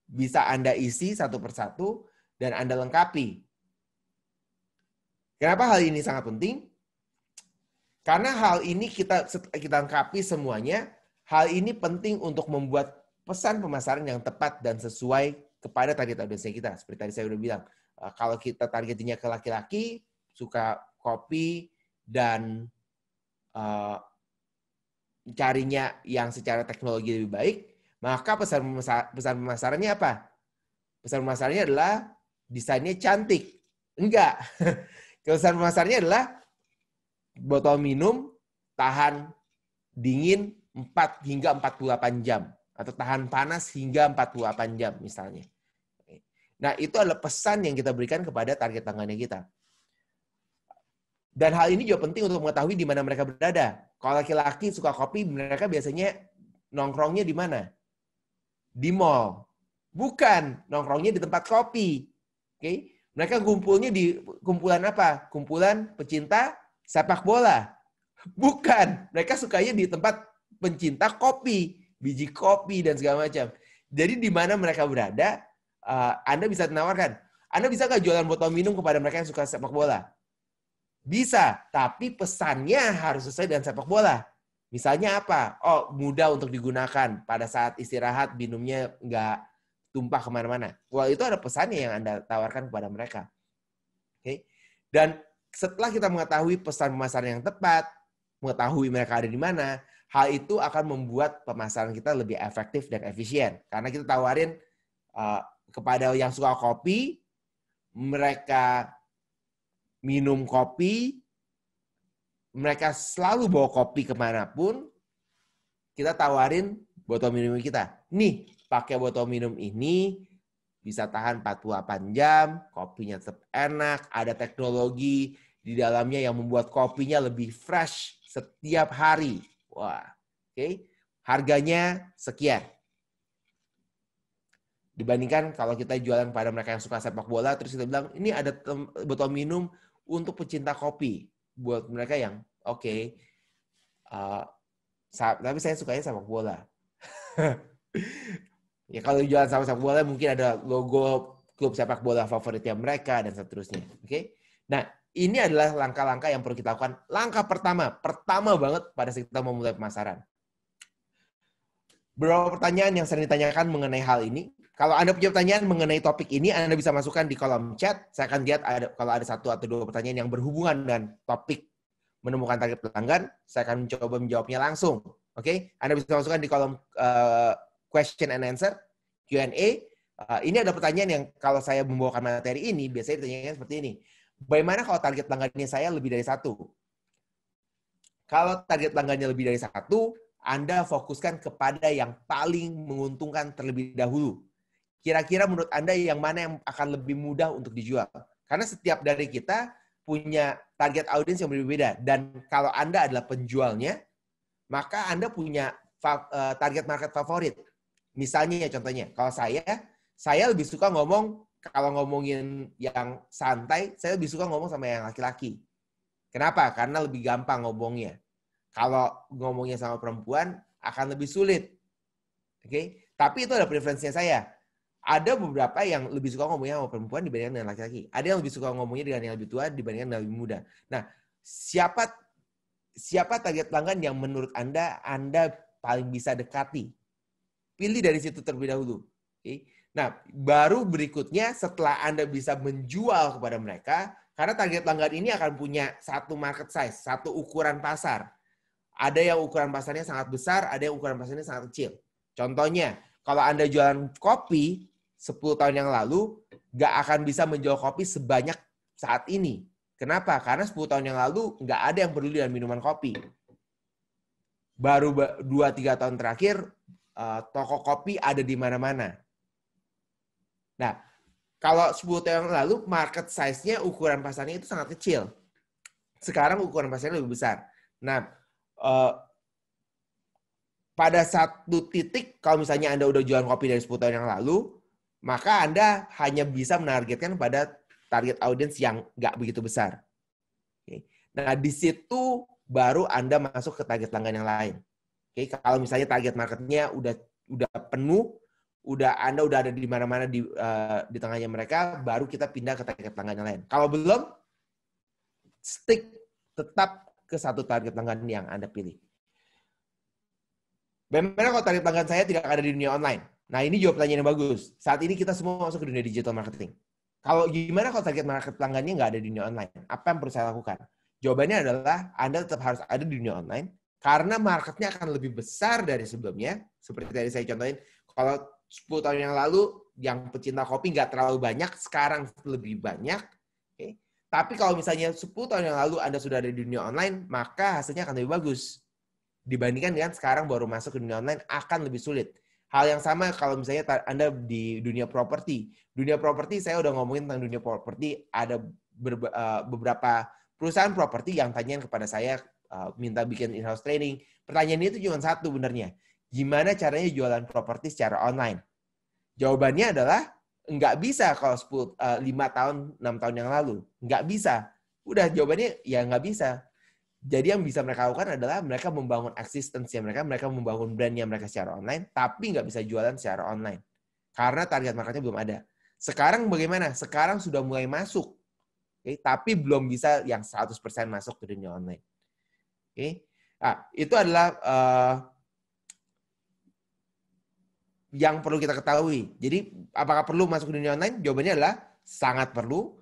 S5: bisa Anda isi satu persatu dan Anda lengkapi. Kenapa hal ini sangat penting? Karena hal ini kita lengkapi semuanya. Hal ini penting untuk membuat pesan pemasaran yang tepat dan sesuai kepada target audiens kita. Seperti tadi saya sudah bilang, kalau kita targetinnya ke laki-laki, suka kopi, dan carinya yang secara teknologi lebih baik, maka pesan pemasarannya apa? Pesan pemasarannya adalah desainnya cantik. Enggak. Pesan pemasarannya adalah botol minum tahan dingin 4 hingga 48 jam. Atau tahan panas hingga 48 jam misalnya. Nah, itu adalah pesan yang kita berikan kepada target pelanggannya kita. Dan hal ini juga penting untuk mengetahui di mana mereka berada. Kalau laki-laki suka kopi, mereka biasanya nongkrongnya di mana? di mall. Bukan, nongkrongnya di tempat kopi. Oke? Mereka kumpulnya di kumpulan apa? Kumpulan pecinta sepak bola. Bukan, mereka sukanya di tempat pencinta kopi, biji kopi dan segala macam. Jadi di mana mereka berada, Anda bisa menawarkan. Anda bisa nggak jualan botol minum kepada mereka yang suka sepak bola? Bisa, tapi pesannya harus sesuai dengan sepak bola. Misalnya apa? Oh, mudah untuk digunakan pada saat istirahat, minumnya nggak tumpah kemana-mana. Wah, itu ada pesannya yang Anda tawarkan kepada mereka. Oke? Dan setelah kita mengetahui pesan pemasaran yang tepat, mengetahui mereka ada di mana, hal itu akan membuat pemasaran kita lebih efektif dan efisien. Karena kita tawarin kepada yang suka kopi, mereka minum kopi, mereka selalu bawa kopi kemanapun, kita tawarin botol minum kita. Nih, pakai botol minum ini, bisa tahan 48 jam, kopinya tetap enak, ada teknologi di dalamnya yang membuat kopinya lebih fresh setiap hari. Wah, oke. Harganya sekian. Dibandingkan kalau kita jualan pada mereka yang suka sepak bola, terus kita bilang, ini ada botol minum untuk pecinta kopi. Buat mereka yang, oke, tapi saya sukanya sepak bola. Ya kalau jualan sama sepak bola mungkin ada logo klub sepak bola favoritnya mereka dan seterusnya. Oke. Nah, ini adalah langkah-langkah yang perlu kita lakukan. Langkah pertama banget pada saat kita memulai pemasaran. Beberapa pertanyaan yang sering ditanyakan mengenai hal ini. Kalau Anda punya pertanyaan mengenai topik ini, Anda bisa masukkan di kolom chat. Saya akan lihat kalau ada 1 atau 2 pertanyaan yang berhubungan dengan topik menemukan target pelanggan. Saya akan mencoba menjawabnya langsung. Oke, Anda bisa masukkan di kolom question and answer, Q&A. Ini ada pertanyaan yang kalau saya membawakan materi ini, biasanya ditanyakan seperti ini. Bagaimana kalau target pelanggannya saya lebih dari 1? Kalau target pelanggannya lebih dari 1, Anda fokuskan kepada yang paling menguntungkan terlebih dahulu. Kira-kira menurut Anda yang mana yang akan lebih mudah untuk dijual? Karena setiap dari kita punya target audiens yang berbeda. Dan kalau Anda adalah penjualnya, maka Anda punya target market favorit. Misalnya ya contohnya, kalau saya lebih suka kalau ngomongin yang santai, saya lebih suka ngomong sama yang laki-laki. Kenapa? Karena lebih gampang ngomongnya. Kalau ngomongnya sama perempuan, akan lebih sulit. Oke? Tapi itu ada preferensinya saya. Ada beberapa yang lebih suka ngomongnya sama perempuan dibandingkan dengan laki-laki. Ada yang lebih suka ngomongnya dengan yang lebih tua dibandingkan dengan yang lebih muda. Nah, siapa target pelanggan yang menurut Anda paling bisa dekati? Pilih dari situ terlebih dahulu. Okay? Nah, baru berikutnya setelah Anda bisa menjual kepada mereka, karena target pelanggan ini akan punya satu market size, satu ukuran pasar. Ada yang ukuran pasarnya sangat besar, ada yang ukuran pasarnya sangat kecil. Contohnya, kalau Anda jualan kopi 10 tahun yang lalu, nggak akan bisa menjual kopi sebanyak saat ini. Kenapa? Karena 10 tahun yang lalu nggak ada yang peduli dengan minuman kopi. Baru 2-3 tahun terakhir, toko kopi ada di mana-mana. Nah, kalau 10 tahun yang lalu, market size-nya, ukuran pasarnya itu sangat kecil. Sekarang ukuran pasarnya lebih besar. Nah, pada satu titik, kalau misalnya Anda udah jualan kopi dari 10 tahun yang lalu, maka Anda hanya bisa menargetkan pada target audiens yang nggak begitu besar. Oke. Nah, di situ baru Anda masuk ke target pelanggan yang lain. Oke, kalau misalnya target marketnya udah penuh, Anda udah ada di mana-mana di tengahnya mereka, baru kita pindah ke target pelanggan yang lain. Kalau belum, stick tetap ke satu target pelanggan yang Anda pilih. Bagaimana kalau target pelanggan saya tidak ada di dunia online? Nah, ini juga pertanyaan yang bagus. Saat ini kita semua masuk ke dunia digital marketing. Kalau gimana kalau target market pelanggannya nggak ada di dunia online? Apa yang perlu saya lakukan? Jawabannya adalah Anda tetap harus ada di dunia online karena marketnya akan lebih besar dari sebelumnya. Seperti tadi saya contohin, kalau 10 tahun yang lalu yang pecinta kopi nggak terlalu banyak, sekarang lebih banyak. Okay. Tapi kalau misalnya 10 tahun yang lalu Anda sudah ada di dunia online, maka hasilnya akan lebih bagus. Dibandingkan dengan sekarang baru masuk ke dunia online akan lebih sulit. Hal yang sama kalau misalnya Anda di dunia properti. Dunia properti, saya udah ngomongin tentang dunia properti, ada beberapa perusahaan properti yang tanyain kepada saya, minta bikin in-house training. Pertanyaannya itu cuma satu benernya. Gimana caranya jualan properti secara online? Jawabannya adalah nggak bisa kalau 5 tahun, 6 tahun yang lalu. Nggak bisa. Udah jawabannya ya nggak bisa. Jadi yang bisa mereka lakukan adalah mereka membangun eksistensi mereka membangun brandnya mereka secara online, tapi nggak bisa jualan secara online. Karena target marketnya belum ada. Sekarang bagaimana? Sekarang sudah mulai masuk. Tapi belum bisa yang 100% masuk ke dunia online. Nah, itu adalah yang perlu kita ketahui. Jadi, apakah perlu masuk ke dunia online? Jawabannya adalah sangat perlu.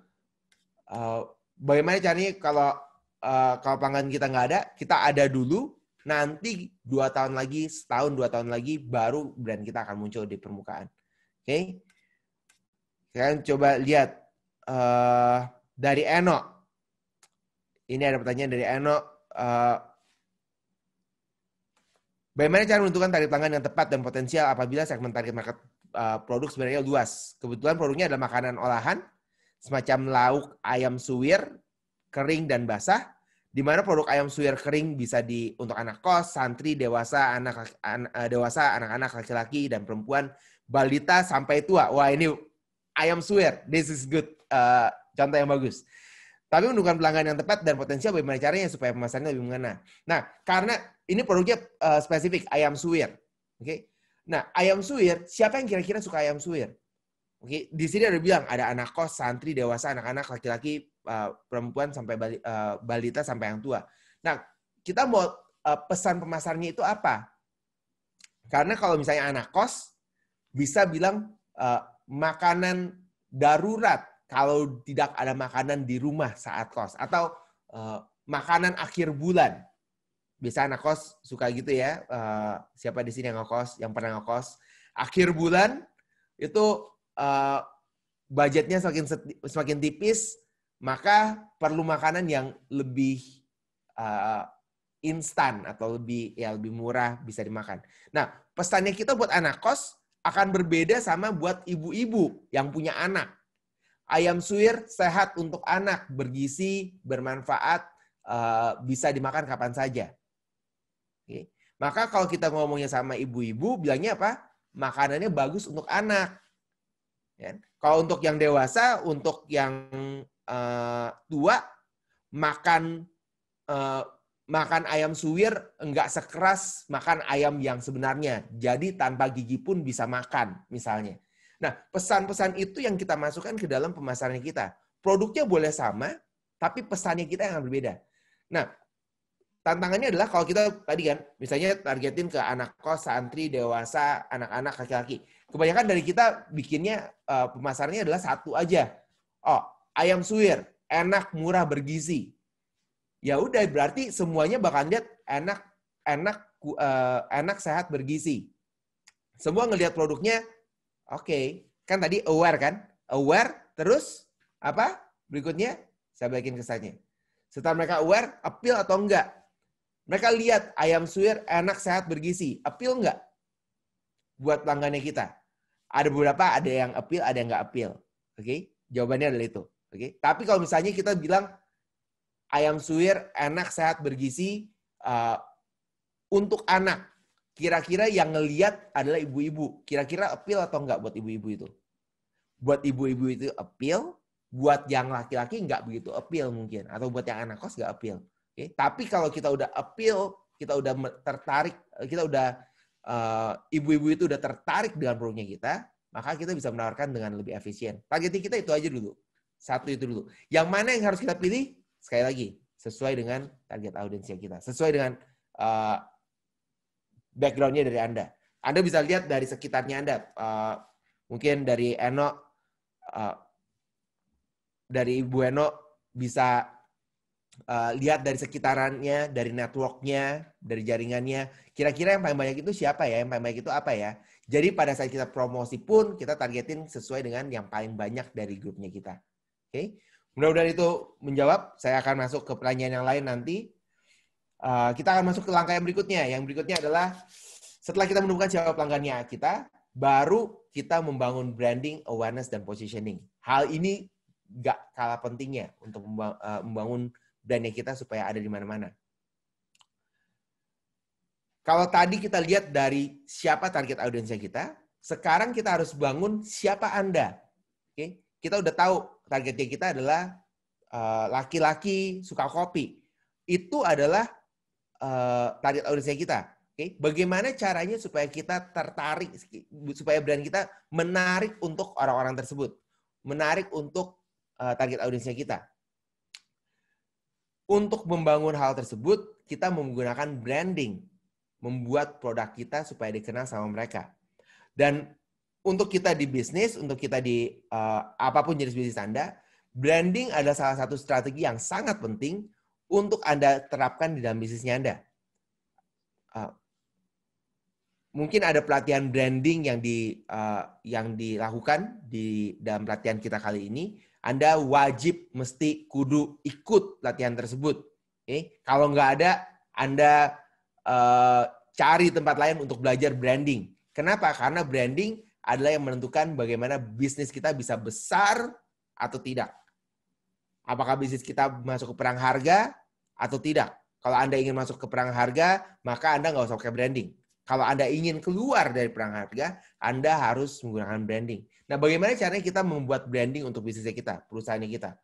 S5: Bagaimana caranya kalau pelanggan kita nggak ada, kita ada dulu. Nanti 2 tahun lagi, setahun 2 tahun lagi, baru brand kita akan muncul di permukaan. Oke? Kalian coba lihat dari Eno. Ini ada pertanyaan dari Eno. Bagaimana cara menentukan target pelanggan yang tepat dan potensial apabila segmen target market produk sebenarnya luas? Kebetulan produknya adalah makanan olahan, semacam lauk ayam suwir, kering dan basah, di mana produk ayam suwir kering bisa untuk anak kos, santri, dewasa, anak-anak laki-laki dan perempuan, balita sampai tua. Wah, ini ayam suwir. This is good. Contoh yang bagus. Tapi menentukan pelanggan yang tepat dan potensial bagaimana caranya supaya pemasarannya lebih mengena. Nah, karena ini produknya spesifik, ayam suwir. Oke. Nah, ayam suwir, siapa yang kira-kira suka ayam suwir? Oke, di sini ada bilang ada anak kos, santri, dewasa, anak-anak, laki-laki, perempuan sampai balita sampai yang tua. Nah, kita mau pesan pemasarannya itu apa? Karena kalau misalnya anak kos bisa bilang makanan darurat kalau tidak ada makanan di rumah saat kos, atau makanan akhir bulan. Biasa anak kos suka gitu ya. Siapa di sini yang ngekos, yang pernah ngekos? Akhir bulan itu budgetnya semakin tipis, maka perlu makanan yang lebih instan atau lebih murah bisa dimakan. Nah, pesannya kita buat anak kos akan berbeda sama buat ibu-ibu yang punya anak. Ayam suwir sehat untuk anak, bergizi, bermanfaat, bisa dimakan kapan saja. Oke. Maka kalau kita ngomongnya sama ibu-ibu, bilangnya apa? Makanannya bagus untuk anak. Ya. Kalau untuk yang dewasa, untuk yang tua, makan ayam suwir enggak sekeras makan ayam yang sebenarnya. Jadi tanpa gigi pun bisa makan, misalnya. Nah, pesan-pesan itu yang kita masukkan ke dalam pemasaran kita. Produknya boleh sama, tapi pesannya kita yang berbeda. Nah, tantangannya adalah kalau kita tadi kan, misalnya targetin ke anak kos, santri, dewasa, anak-anak, laki-laki. Kebanyakan dari kita bikinnya pemasarannya adalah satu aja. Oh, ayam suwir, enak, murah, bergizi. Ya udah, berarti semuanya bakal lihat enak, sehat, bergizi. Semua ngelihat produknya. Oke, kan tadi aware kan? Aware, terus apa? Berikutnya, saya balikin kesannya. Setelah mereka aware, appeal atau enggak? Mereka lihat ayam suwir enak, sehat, bergizi. Appeal enggak? Buat pelanggannya kita. Ada beberapa, ada yang appeal, ada yang enggak appeal. Oke? Jawabannya adalah itu. Oke? Tapi kalau misalnya kita bilang ayam suwir enak, sehat, bergizi untuk anak. Kira-kira yang ngelihat adalah ibu-ibu. Kira-kira appeal atau enggak buat ibu-ibu itu? Buat ibu-ibu itu appeal, buat yang laki-laki enggak begitu appeal mungkin. Atau buat yang anak kos enggak appeal. Oke? Tapi kalau kita udah appeal, kita udah tertarik, ibu-ibu itu udah tertarik dengan produknya kita, maka kita bisa menawarkan dengan lebih efisien. Targetnya kita itu aja dulu. Satu itu dulu. Yang mana yang harus kita pilih? Sekali lagi, sesuai dengan target audiensnya kita. Sesuai dengan background-nya dari Anda. Anda bisa lihat dari sekitarnya Anda. Mungkin dari Eno, dari Ibu Eno bisa lihat dari sekitarannya, dari network-nya, dari jaringannya. Kira-kira yang paling banyak itu siapa ya? Yang paling banyak itu apa ya? Jadi pada saat kita promosi pun, kita targetin sesuai dengan yang paling banyak dari grupnya kita. Oke? Mudah-mudahan itu menjawab. Saya akan masuk ke pertanyaan yang lain nanti. Kita akan masuk ke langkah yang berikutnya. Yang berikutnya adalah setelah kita menemukan siapa pelanggannya kita, baru kita membangun branding, awareness, dan positioning. Hal ini gak kalah pentingnya untuk membangun brandnya kita supaya ada di mana-mana. Kalau tadi kita lihat dari siapa target audiensnya kita, Sekarang kita harus bangun siapa Anda. Oke? Kita udah tahu targetnya kita adalah laki-laki suka kopi. Itu adalah target audiensnya kita. Oke? Bagaimana caranya supaya kita tertarik, supaya brand kita menarik untuk orang-orang tersebut. Menarik untuk target audiensnya kita. Untuk membangun hal tersebut, kita menggunakan branding. Membuat produk kita supaya dikenal sama mereka. Dan untuk kita di bisnis, untuk kita di apapun jenis bisnis Anda, branding adalah salah satu strategi yang sangat penting untuk Anda terapkan di dalam bisnisnya Anda. Mungkin ada pelatihan branding yang dilakukan di dalam pelatihan kita kali ini. Anda wajib mesti kudu ikut pelatihan tersebut. Okay? Kalau nggak ada, Anda cari tempat lain untuk belajar branding. Kenapa? Karena branding adalah yang menentukan bagaimana bisnis kita bisa besar atau tidak. Apakah bisnis kita masuk ke perang harga atau tidak. Kalau Anda ingin masuk ke perang harga, maka Anda nggak usah pakai branding. Kalau Anda ingin keluar dari perang harga, Anda harus menggunakan branding. Nah, bagaimana caranya kita membuat branding untuk bisnisnya kita, perusahaannya kita?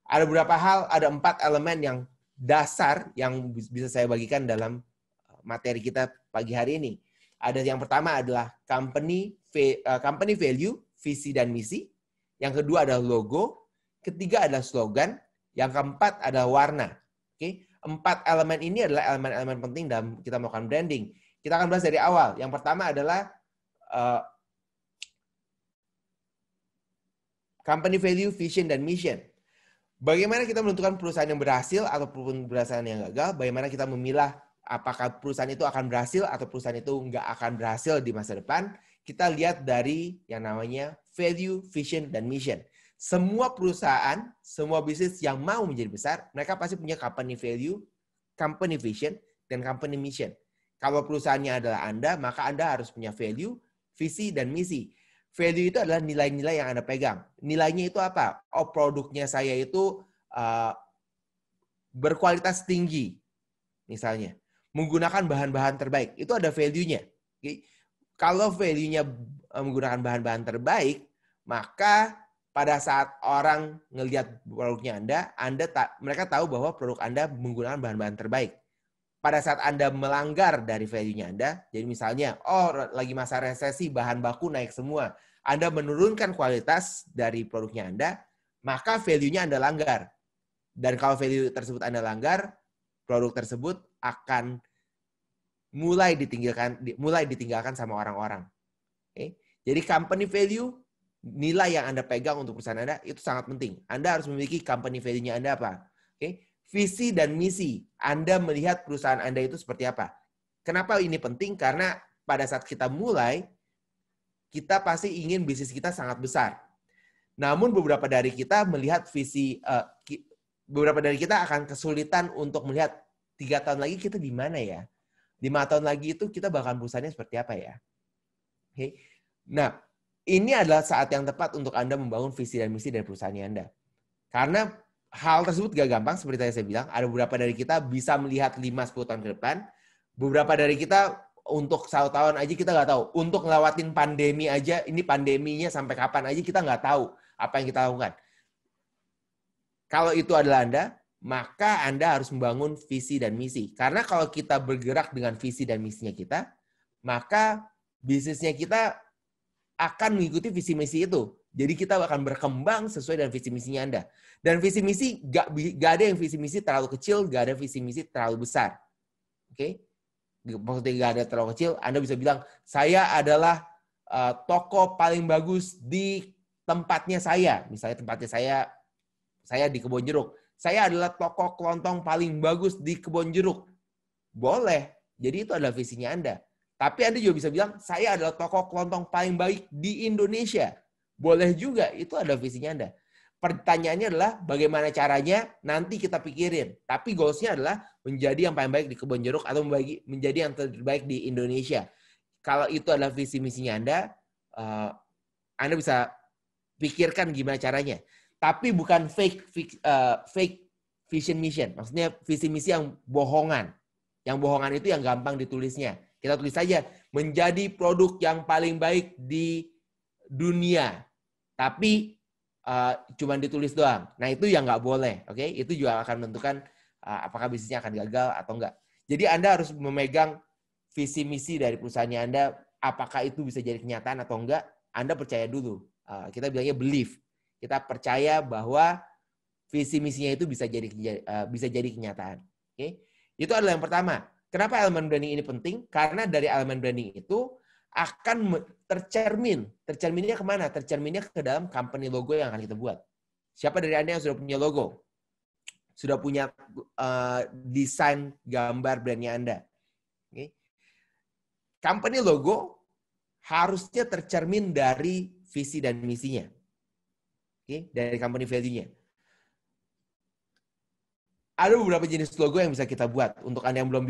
S5: Ada beberapa hal, ada 4 elemen yang dasar yang bisa saya bagikan dalam materi kita pagi hari ini. Ada yang pertama adalah company value, visi dan misi. Yang kedua adalah logo. Ketiga adalah slogan. Yang keempat adalah warna. Oke, 4 elemen ini adalah elemen-elemen penting dalam kita melakukan branding. Kita akan bahas dari awal. Yang pertama adalah company value, vision, dan mission. Bagaimana kita menentukan perusahaan yang berhasil ataupun perusahaan yang gagal? Bagaimana kita memilah apakah perusahaan itu akan berhasil atau perusahaan itu nggak akan berhasil di masa depan? Kita lihat dari yang namanya value, vision, dan mission. Semua perusahaan, semua bisnis yang mau menjadi besar, mereka pasti punya company value, company vision, dan company mission. Kalau perusahaannya adalah Anda, maka Anda harus punya value, visi, dan misi. Value itu adalah nilai-nilai yang Anda pegang. Nilainya itu apa? Oh, produknya saya itu berkualitas tinggi, misalnya. Menggunakan bahan-bahan terbaik. Itu ada value-nya. Okay? Kalau value-nya menggunakan bahan-bahan terbaik, maka pada saat orang ngelihat produknya mereka tahu bahwa produk Anda menggunakan bahan-bahan terbaik. Pada saat Anda melanggar dari value-nya Anda, jadi misalnya, lagi masa resesi, bahan baku naik semua. Anda menurunkan kualitas dari produknya Anda, maka value-nya Anda langgar. Dan kalau value tersebut Anda langgar, produk tersebut akan mulai ditinggalkan sama orang-orang. Okay? Jadi company value, nilai yang Anda pegang untuk perusahaan Anda, itu sangat penting. Anda harus memiliki company value-nya Anda apa? Okay? Visi dan misi, Anda melihat perusahaan Anda itu seperti apa. Kenapa ini penting? Karena pada saat kita mulai, kita pasti ingin bisnis kita sangat besar. Namun beberapa dari kita melihat beberapa dari kita akan kesulitan untuk melihat 3 tahun lagi kita di mana ya? 5 tahun lagi itu kita bahkan perusahaannya seperti apa ya? Okay. Nah, ini adalah saat yang tepat untuk Anda membangun visi dan misi dari perusahaannya Anda. Karena hal tersebut gak gampang, seperti yang saya bilang. Ada beberapa dari kita bisa melihat 5-10 tahun ke depan. Beberapa dari kita untuk 1 tahun aja kita nggak tahu. Untuk ngelewatin pandemi aja, ini pandeminya sampai kapan aja kita nggak tahu apa yang kita lakukan. Kalau itu adalah Anda, maka Anda harus membangun visi dan misi. Karena kalau kita bergerak dengan visi dan misinya kita, maka bisnisnya kita akan mengikuti visi misi itu. Jadi kita akan berkembang sesuai dengan visi misinya Anda. Dan visi misi nggak ada yang visi misi terlalu kecil, nggak ada visi misi terlalu besar. Oke? Maksudnya nggak ada terlalu kecil, Anda bisa bilang, saya adalah toko paling bagus di tempatnya saya. Misalnya tempatnya saya di Kebon Jeruk. Saya adalah toko kelontong paling bagus di Kebon Jeruk. Boleh. Jadi itu adalah visinya Anda. Tapi Anda juga bisa bilang, saya adalah toko kelontong paling baik di Indonesia. Boleh juga. Itu adalah visinya Anda. Pertanyaannya adalah bagaimana caranya nanti kita pikirin. Tapi goals-nya adalah menjadi yang paling baik di Kebon Jeruk atau menjadi yang terbaik di Indonesia. Kalau itu adalah visi misinya Anda bisa pikirkan gimana caranya. Tapi bukan fake vision mission. Maksudnya visi misi yang bohongan. Yang bohongan itu yang gampang ditulisnya. Kita tulis saja menjadi produk yang paling baik di dunia. Tapi cuma ditulis doang. Nah, itu yang nggak boleh. Oke, itu juga akan menentukan apakah bisnisnya akan gagal atau enggak. Jadi Anda harus memegang visi misi dari perusahaannya Anda. Apakah itu bisa jadi kenyataan atau enggak? Anda percaya dulu. Kita bilangnya believe. Kita percaya bahwa visi misinya itu bisa jadi kenyataan. Oke, itu adalah yang pertama. Kenapa elemen branding ini penting? Karena dari elemen branding itu akan tercermin. Tercerminnya kemana? Tercerminnya ke dalam company logo yang akan kita buat. Siapa dari Anda yang sudah punya logo? Sudah punya desain gambar brandnya Anda? Okay. Company logo harusnya tercermin dari visi dan misinya. Okay. Dari company value-nya. Ada beberapa jenis logo yang bisa kita buat. Untuk Anda yang belum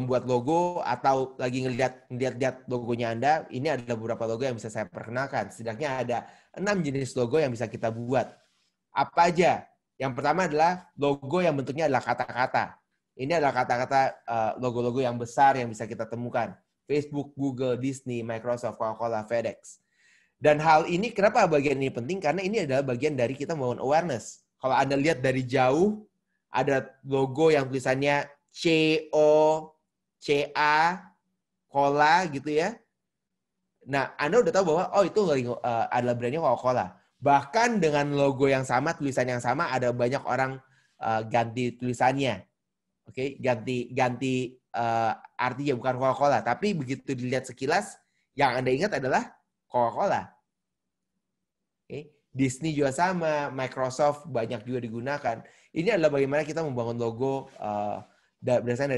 S5: buat logo, atau lagi ngeliat logonya Anda, ini adalah beberapa logo yang bisa saya perkenalkan. Setidaknya ada 6 jenis logo yang bisa kita buat. Apa aja? Yang pertama adalah logo yang bentuknya adalah kata-kata. Ini adalah kata-kata logo-logo yang besar yang bisa kita temukan. Facebook, Google, Disney, Microsoft, Coca-Cola, FedEx. Dan hal ini, kenapa bagian ini penting? Karena ini adalah bagian dari kita membangun awareness. Kalau Anda lihat dari jauh, ada logo yang tulisannya C-O-C-A, Cola gitu ya. Nah, Anda udah tahu bahwa itu adalah brandnya Coca-Cola. Bahkan dengan logo yang sama, tulisan yang sama, ada banyak orang ganti tulisannya. Oke, ganti artinya bukan Coca-Cola. Tapi begitu dilihat sekilas, yang Anda ingat adalah Coca-Cola. Oke. Disney juga sama, Microsoft banyak juga digunakan. Ini adalah bagaimana kita membangun logo berdasarkan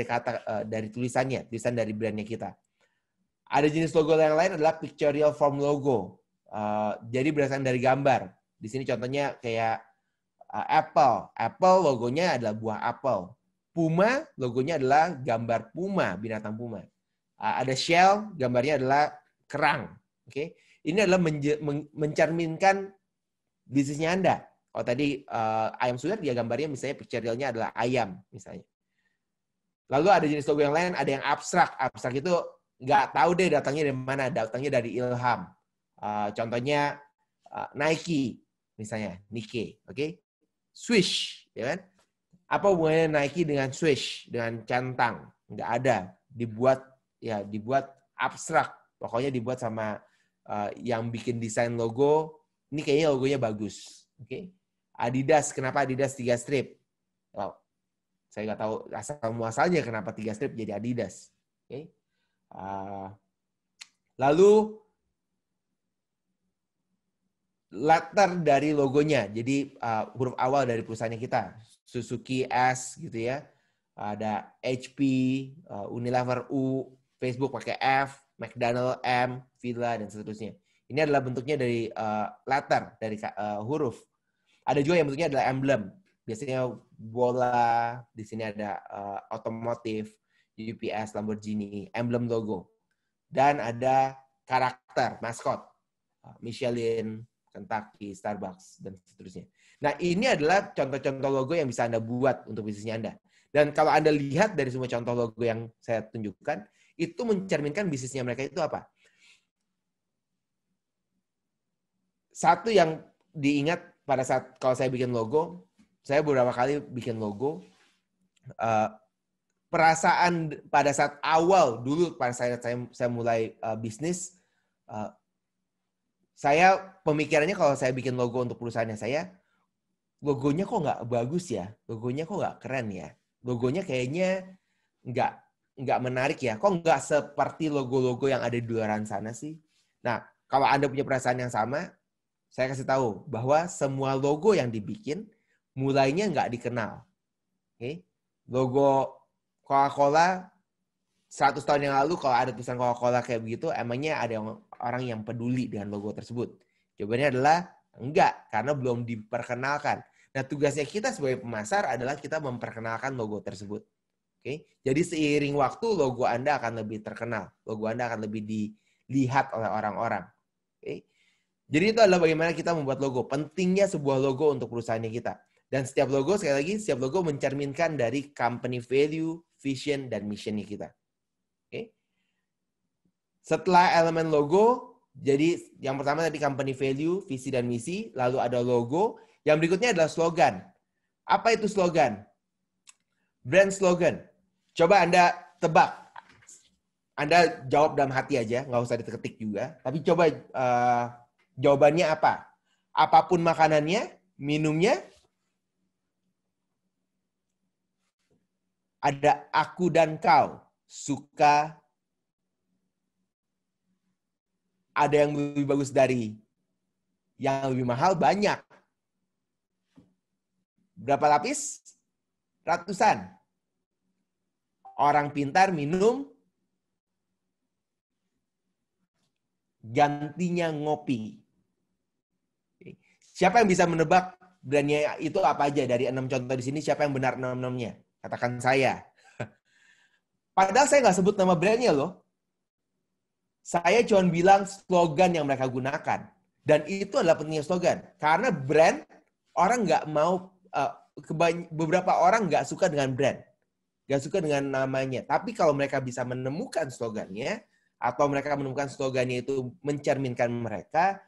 S5: dari tulisan dari brandnya kita. Ada jenis logo yang lain adalah pictorial form logo. Jadi berdasarkan dari gambar. Di sini contohnya kayak Apple. Apple logonya adalah buah apel. Puma logonya adalah gambar puma, binatang puma. Ada shell, gambarnya adalah kerang. Oke, ini adalah mencerminkan bisnisnya Anda. Kalau tadi ayam suwir, dia gambarnya misalnya pictorialnya adalah ayam misalnya. Lalu ada jenis logo yang lain, ada yang abstrak. Abstrak itu nggak tahu deh datangnya dari mana. Datangnya dari ilham. Contohnya Nike misalnya, Nike, oke? Swish, ya kan? Apa hubungannya Nike dengan Swish, dengan centang? Nggak ada. Dibuat abstrak. Pokoknya dibuat sama yang bikin desain logo. Ini kayaknya logonya bagus. Oke. Adidas, kenapa Adidas 3 strip? Wow. Saya nggak tahu asal-muasalnya kenapa 3 strip jadi Adidas. Oke. Lalu letter dari logonya. Jadi huruf awal dari perusahaannya kita. Suzuki S gitu ya. Ada HP, Unilever U, Facebook pakai F, McDonald M, Villa, dan seterusnya. Ini adalah bentuknya dari letter, dari huruf. Ada juga yang bentuknya adalah emblem. Biasanya bola, di sini ada otomotif, UPS, Lamborghini, emblem logo. Dan ada karakter, maskot, Michelin, Kentucky, Starbucks, dan seterusnya. Nah, ini adalah contoh-contoh logo yang bisa Anda buat untuk bisnisnya Anda. Dan kalau Anda lihat dari semua contoh logo yang saya tunjukkan, itu mencerminkan bisnisnya mereka itu apa? Satu yang diingat pada saat kalau saya bikin logo, saya beberapa kali bikin logo, perasaan pada saat awal dulu pada saat saya mulai bisnis, saya pemikirannya kalau saya bikin logo untuk perusahaannya saya, logonya kok nggak bagus ya, logonya kok nggak keren ya, logonya kayaknya nggak menarik ya, kok nggak seperti logo-logo yang ada di luaran sana sih. Nah, kalau Anda punya perasaan yang sama, saya kasih tahu bahwa semua logo yang dibikin mulainya nggak dikenal. Okay? Logo Coca-Cola 100 tahun yang lalu kalau ada tulisan Coca-Cola kayak begitu, emangnya ada orang yang peduli dengan logo tersebut? Jawabannya adalah enggak, karena belum diperkenalkan. Nah, tugasnya kita sebagai pemasar adalah kita memperkenalkan logo tersebut. Okay? Jadi seiring waktu logo Anda akan lebih terkenal, logo Anda akan lebih dilihat oleh orang-orang. Okay? Jadi itu adalah bagaimana kita membuat logo. Pentingnya sebuah logo untuk perusahaannya kita. Dan setiap logo, sekali lagi, setiap logo mencerminkan dari company value, vision, dan mission-nya kita. Okay? Setelah elemen logo, jadi yang pertama tadi company value, visi dan misi, lalu ada logo. Yang berikutnya adalah slogan. Apa itu slogan? Brand slogan. Coba Anda tebak. Anda jawab dalam hati aja, nggak usah diketik juga. Tapi coba jawabannya apa? Apapun makanannya, minumnya, ada aku dan kau, suka, ada yang lebih bagus dari yang lebih mahal, banyak. Berapa lapis? Ratusan. Orang pintar minum, gantinya ngopi. Siapa yang bisa menebak brandnya itu apa aja dari 6 contoh di sini? Siapa yang benar 6-6-nya? Katakan saya. Padahal saya nggak sebut nama brandnya loh. Saya cuma bilang slogan yang mereka gunakan. Dan itu adalah pentingnya slogan. Karena brand, orang nggak mau, beberapa orang nggak suka dengan brand. Nggak suka dengan namanya. Tapi kalau mereka bisa menemukan slogannya, atau mereka menemukan slogannya itu mencerminkan mereka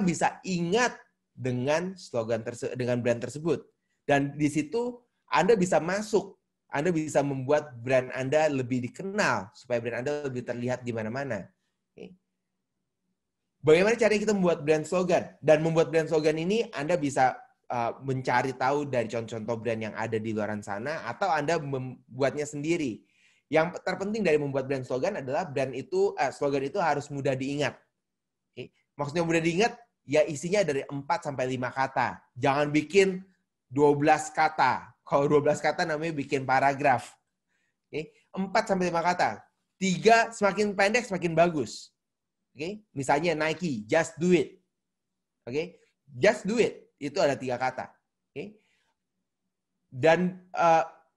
S5: bisa ingat dengan slogan dengan brand tersebut. Dan di situ Anda bisa masuk, Anda bisa membuat brand Anda lebih dikenal supaya brand Anda lebih terlihat di mana-mana. Okay. Bagaimana caranya kita membuat brand slogan? Dan membuat brand slogan ini Anda bisa mencari tahu dari contoh-contoh brand yang ada di luar sana atau Anda membuatnya sendiri. Yang terpenting dari membuat brand slogan adalah slogan itu harus mudah diingat. Okay. Maksudnya mudah diingat, ya isinya dari 4 sampai 5 kata. Jangan bikin 12 kata. Kalau 12 kata namanya bikin paragraf. Okay. 4 sampai 5 kata. 3 semakin pendek semakin bagus. Okay. Misalnya Nike, just do it. Okay. Just do it. Itu ada 3 kata. Okay. Dan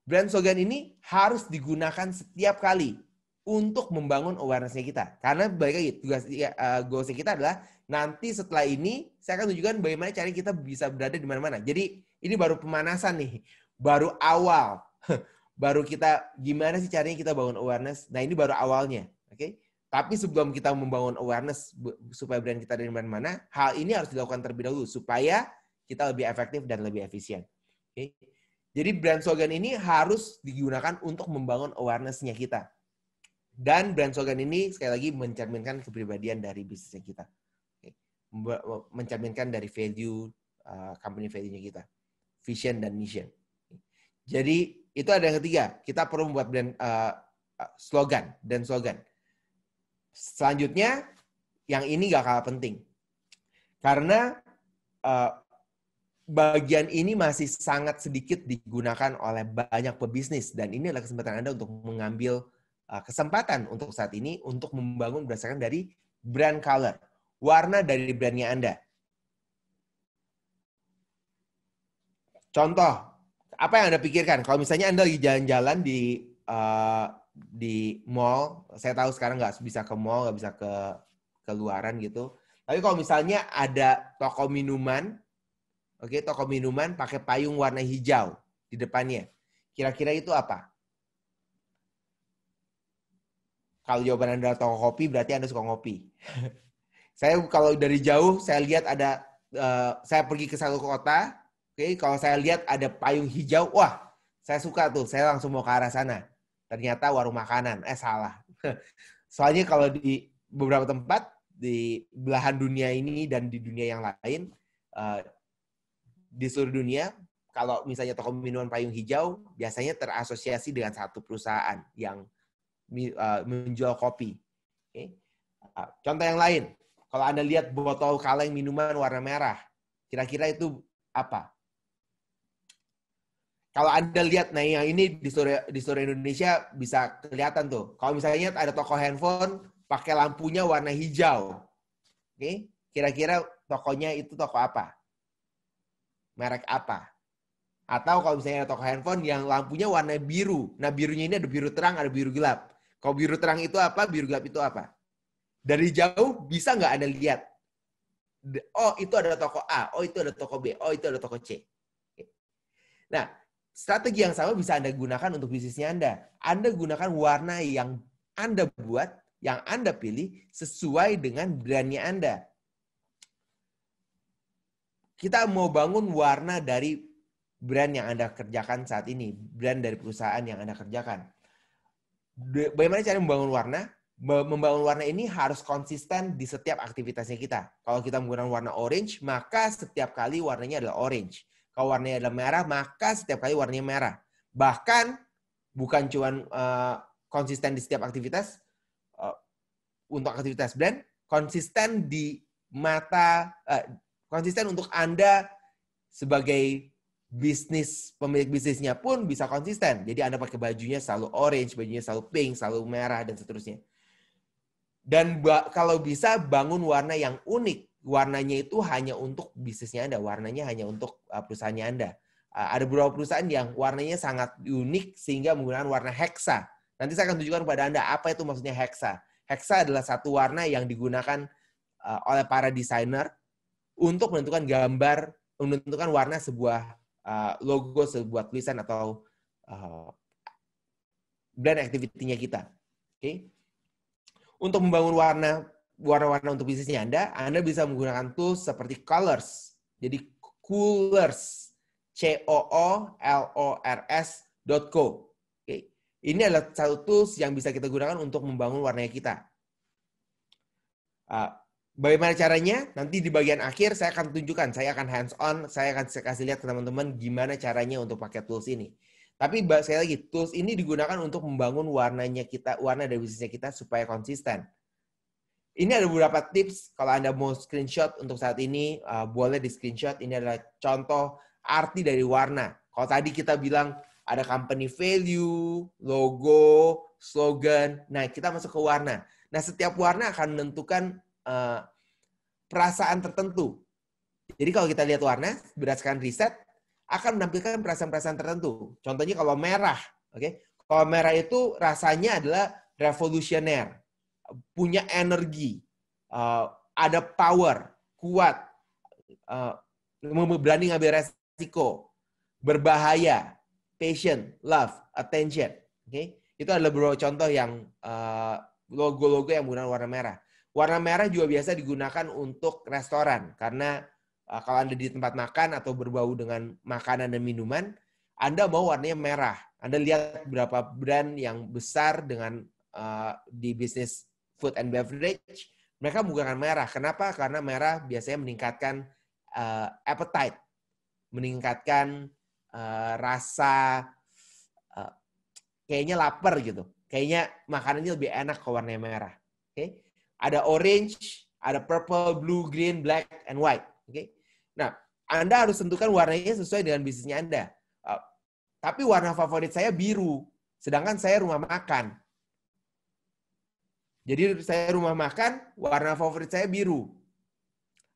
S5: brand slogan ini harus digunakan setiap kali untuk membangun awareness-nya kita. Karena balik lagi, tugas goals-nya kita adalah nanti setelah ini, saya akan tunjukkan bagaimana cara kita bisa berada di mana-mana. Jadi, ini baru pemanasan nih. Baru awal. Baru kita, gimana sih caranya kita bangun awareness? Nah, ini baru awalnya. Oke? Tapi sebelum kita membangun awareness supaya brand kita ada di mana-mana, hal ini harus dilakukan terlebih dahulu supaya kita lebih efektif dan lebih efisien. Oke? Jadi, brand slogan ini harus digunakan untuk membangun awareness-nya kita. Dan brand slogan ini sekali lagi mencerminkan kepribadian dari bisnisnya kita. Mencerminkan dari value, company value-nya kita. Vision dan mission. Jadi itu ada yang ketiga. Kita perlu membuat brand slogan dan slogan. Selanjutnya, yang ini gak kalah penting. Karena bagian ini masih sangat sedikit digunakan oleh banyak pebisnis. Dan ini adalah kesempatan Anda untuk mengambil kesempatan untuk saat ini untuk membangun berdasarkan dari brand color, warna dari brandnya Anda. Contoh, apa yang Anda pikirkan? Kalau misalnya Anda lagi jalan-jalan di mall, saya tahu sekarang nggak bisa ke mall, nggak bisa ke keluaran gitu. Tapi kalau misalnya ada toko minuman, oke, toko minuman pakai payung warna hijau di depannya, kira-kira itu apa? Kalau jawaban Anda toko kopi, berarti Anda suka ngopi. Saya kalau dari jauh, saya lihat ada, saya pergi ke satu kota, oke, kalau saya lihat ada payung hijau, wah, saya suka tuh, saya langsung mau ke arah sana. Ternyata warung makanan, salah. Soalnya kalau di beberapa tempat, di belahan dunia ini dan di dunia yang lain, di seluruh dunia, kalau misalnya toko minuman payung hijau, biasanya terasosiasi dengan satu perusahaan yang menjual kopi. Okay. Contoh yang lain, kalau Anda lihat botol kaleng minuman warna merah, kira-kira itu apa? Kalau Anda lihat, nah yang ini di seluruh Indonesia bisa kelihatan tuh. Kalau misalnya ada toko handphone, pakai lampunya warna hijau. Okay. Kira-kira tokonya itu toko apa? Merek apa? Atau kalau misalnya ada toko handphone yang lampunya warna biru. Nah birunya ini ada biru terang, ada biru gelap. Kalau biru terang itu apa, biru gelap itu apa? Dari jauh bisa nggak Anda lihat? Oh, itu ada toko A. Oh, itu ada toko B. Oh, itu ada toko C. Nah, strategi yang sama bisa Anda gunakan untuk bisnisnya Anda. Anda gunakan warna yang Anda buat yang Anda pilih sesuai dengan brandnya Anda. Kita mau bangun warna dari brand yang Anda kerjakan saat ini, brand dari perusahaan yang Anda kerjakan. Bagaimana cara membangun warna? Membangun warna ini harus konsisten di setiap aktivitasnya kita. Kalau kita menggunakan warna orange, maka setiap kali warnanya adalah orange. Kalau warnanya adalah merah, maka setiap kali warnanya merah. Bahkan bukan cuma konsisten di setiap aktivitas, untuk aktivitas brand, konsisten di konsisten untuk Anda sebagai pemilik bisnisnya pun bisa konsisten. Jadi Anda pakai bajunya selalu orange, bajunya selalu pink, selalu merah, dan seterusnya. Dan kalau bisa bangun warna yang unik. Warnanya itu hanya untuk bisnisnya Anda, warnanya hanya untuk perusahaannya Anda. Ada beberapa perusahaan yang warnanya sangat unik sehingga menggunakan warna hexa. Nanti saya akan tunjukkan kepada Anda apa itu maksudnya hexa. Hexa adalah satu warna yang digunakan oleh para desainer untuk menentukan gambar, menentukan warna sebuah logo, sebuah tulisan atau brand activity-nya kita. Oke. Untuk membangun warna-warna untuk bisnisnya Anda bisa menggunakan tools seperti Colors. Jadi Coolors, COOLORS.co. Oke. Ini adalah satu tools yang bisa kita gunakan untuk membangun warnanya kita. Bagaimana caranya? Nanti di bagian akhir saya akan tunjukkan, saya akan hands on, saya akan kasih lihat ke teman-teman gimana caranya untuk pakai tools ini. Tapi sekali lagi, tools ini digunakan untuk membangun warnanya kita, warna dari bisnisnya kita supaya konsisten. Ini ada beberapa tips kalau Anda mau screenshot untuk saat ini, boleh di screenshot. Ini adalah contoh arti dari warna. Kalau tadi kita bilang ada company value, logo, slogan. Nah, kita masuk ke warna. Nah, setiap warna akan menentukan perasaan tertentu. Jadi kalau kita lihat warna berdasarkan riset akan menampilkan perasaan-perasaan tertentu. Contohnya kalau merah, oke? Kalau merah itu rasanya adalah revolusioner, punya energi, ada power, kuat, berani ngambil resiko, berbahaya, passion, love, attention. Oke? Itu adalah beberapa contoh yang logo-logo yang menggunakan warna merah. Warna merah juga biasa digunakan untuk restoran karena kalau Anda di tempat makan atau berbau dengan makanan dan minuman, Anda mau warnanya merah. Anda lihat beberapa brand yang besar dengan di bisnis food and beverage, mereka menggunakan merah. Kenapa? Karena merah biasanya meningkatkan appetite, meningkatkan rasa kayaknya lapar gitu. Kayaknya makanannya lebih enak kalau warnanya merah. Oke? Ada orange, ada purple, blue, green, black, and white. Oke? Nah, Anda harus tentukan warnanya sesuai dengan bisnisnya Anda. Tapi warna favorit saya biru, sedangkan saya rumah makan. Jadi saya rumah makan, warna favorit saya biru.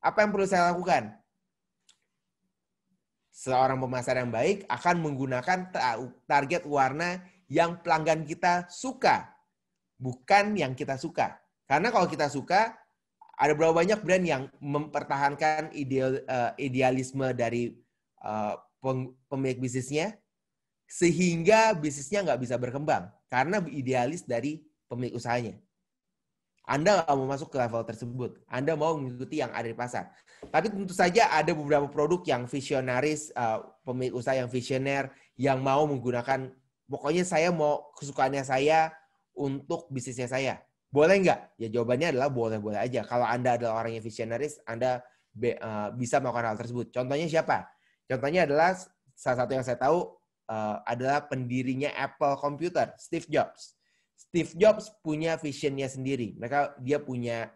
S5: Apa yang perlu saya lakukan? Seorang pemasar yang baik akan menggunakan target warna yang pelanggan kita suka, bukan yang kita suka. Karena kalau kita suka, ada berapa banyak brand yang mempertahankan idealisme dari pemilik bisnisnya, sehingga bisnisnya nggak bisa berkembang karena idealis dari pemilik usahanya. Anda nggak mau masuk ke level tersebut. Anda mau mengikuti yang ada di pasar. Tapi tentu saja ada beberapa produk yang visionaris, pemilik usaha yang visioner, yang mau menggunakan, pokoknya saya mau kesukaannya saya untuk bisnisnya saya. Boleh nggak? Ya jawabannya adalah boleh-boleh aja. Kalau Anda adalah orang yang visionaris, Anda bisa melakukan hal tersebut. Contohnya siapa? Contohnya adalah salah satu yang saya tahu adalah pendirinya Apple Computer, Steve Jobs. Steve Jobs punya visionnya sendiri. Dia punya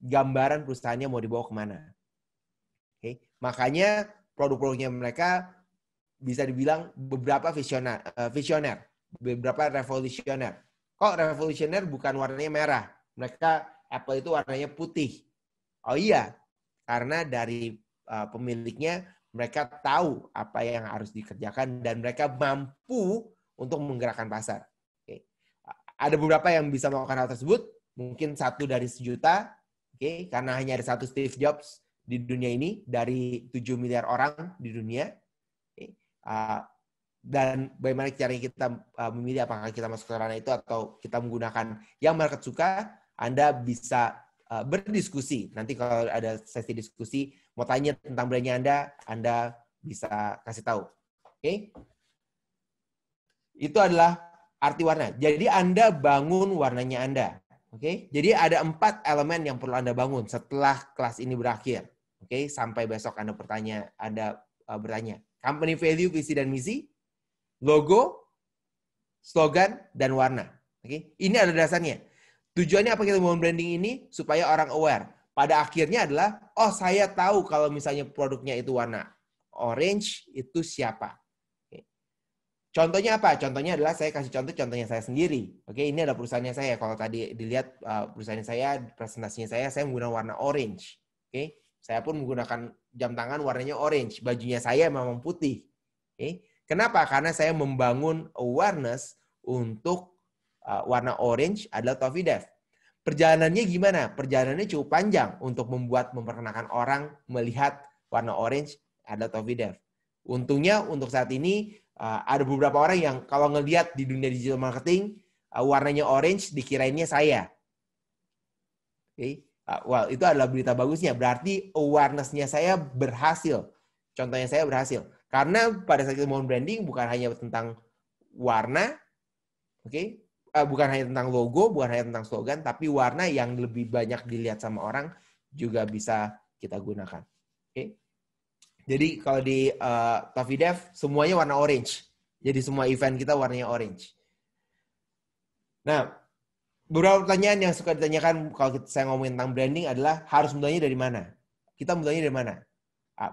S5: gambaran perusahaannya mau dibawa kemana. Okay? Makanya produk-produknya mereka bisa dibilang beberapa visioner, beberapa revolusioner. Kok revolusioner bukan warnanya merah? Apple itu warnanya putih. Oh iya, karena dari pemiliknya mereka tahu apa yang harus dikerjakan dan mereka mampu untuk menggerakkan pasar. Okay. Ada beberapa yang bisa melakukan hal tersebut, mungkin 1 dari 1.000.000, okay, karena hanya ada 1 Steve Jobs di dunia ini dari 7 miliar orang di dunia. Okay. dan bagaimana caranya kita memilih apakah kita masuk ke ranah itu atau kita menggunakan yang market suka, Anda bisa berdiskusi. Nanti kalau ada sesi diskusi, mau tanya tentang brandnya Anda bisa kasih tahu. Oke? Itu adalah arti warna. Jadi Anda bangun warnanya Anda. Oke? Jadi ada 4 elemen yang perlu Anda bangun setelah kelas ini berakhir. Oke? Sampai besok Anda bertanya. Company value, visi dan misi, logo, slogan, dan warna. Oke? Ini ada dasarnya. Tujuannya apa kita membangun branding ini? Supaya orang aware. Pada akhirnya adalah, oh saya tahu kalau misalnya produknya itu warna orange, itu siapa. Oke. Contohnya apa? Contohnya adalah saya kasih contohnya saya sendiri. Oke, ini adalah perusahaannya saya. Kalau tadi dilihat perusahaannya saya, presentasinya saya menggunakan warna orange. Oke, saya pun menggunakan jam tangan warnanya orange. Bajunya saya memang putih. Oke. Kenapa? Karena saya membangun awareness untuk warna orange adalah Toffee Dev. Perjalanannya gimana? Perjalanannya cukup panjang untuk memperkenalkan orang melihat warna orange adalah Toffee Dev. Untungnya untuk saat ini ada beberapa orang yang kalau ngelihat di dunia digital marketing warnanya orange dikirainnya saya. Oke. Well, itu adalah berita bagusnya. Berarti awareness-nya saya berhasil. Contohnya saya berhasil. Karena pada saat kita mau branding bukan hanya tentang warna, oke? Bukan hanya tentang logo, bukan hanya tentang slogan, tapi warna yang lebih banyak dilihat sama orang juga bisa kita gunakan. Oke? Jadi kalau di Toffee Dev semuanya warna orange. Jadi semua event kita warnanya orange. Nah, beberapa pertanyaan yang suka ditanyakan kalau saya ngomongin tentang branding adalah harus mulainya dari mana? Kita mulainya dari mana?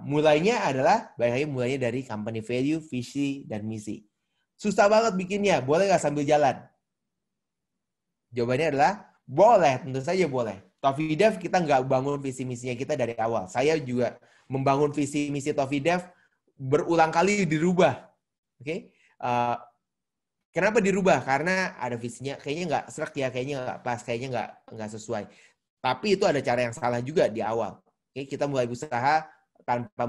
S5: Mulainya dari company value, visi, dan misi. Susah banget bikinnya. Boleh nggak sambil jalan? Jawabannya adalah boleh, tentu saja boleh. Toffee Dev kita nggak bangun visi misinya kita dari awal. Saya juga membangun visi misi Toffee Dev berulang kali dirubah. Oke? Kenapa dirubah? Karena ada visinya kayaknya nggak serak ya, kayaknya nggak pas, kayaknya nggak sesuai. Tapi itu ada cara yang salah juga di awal. Oke? Kita mulai berusaha tanpa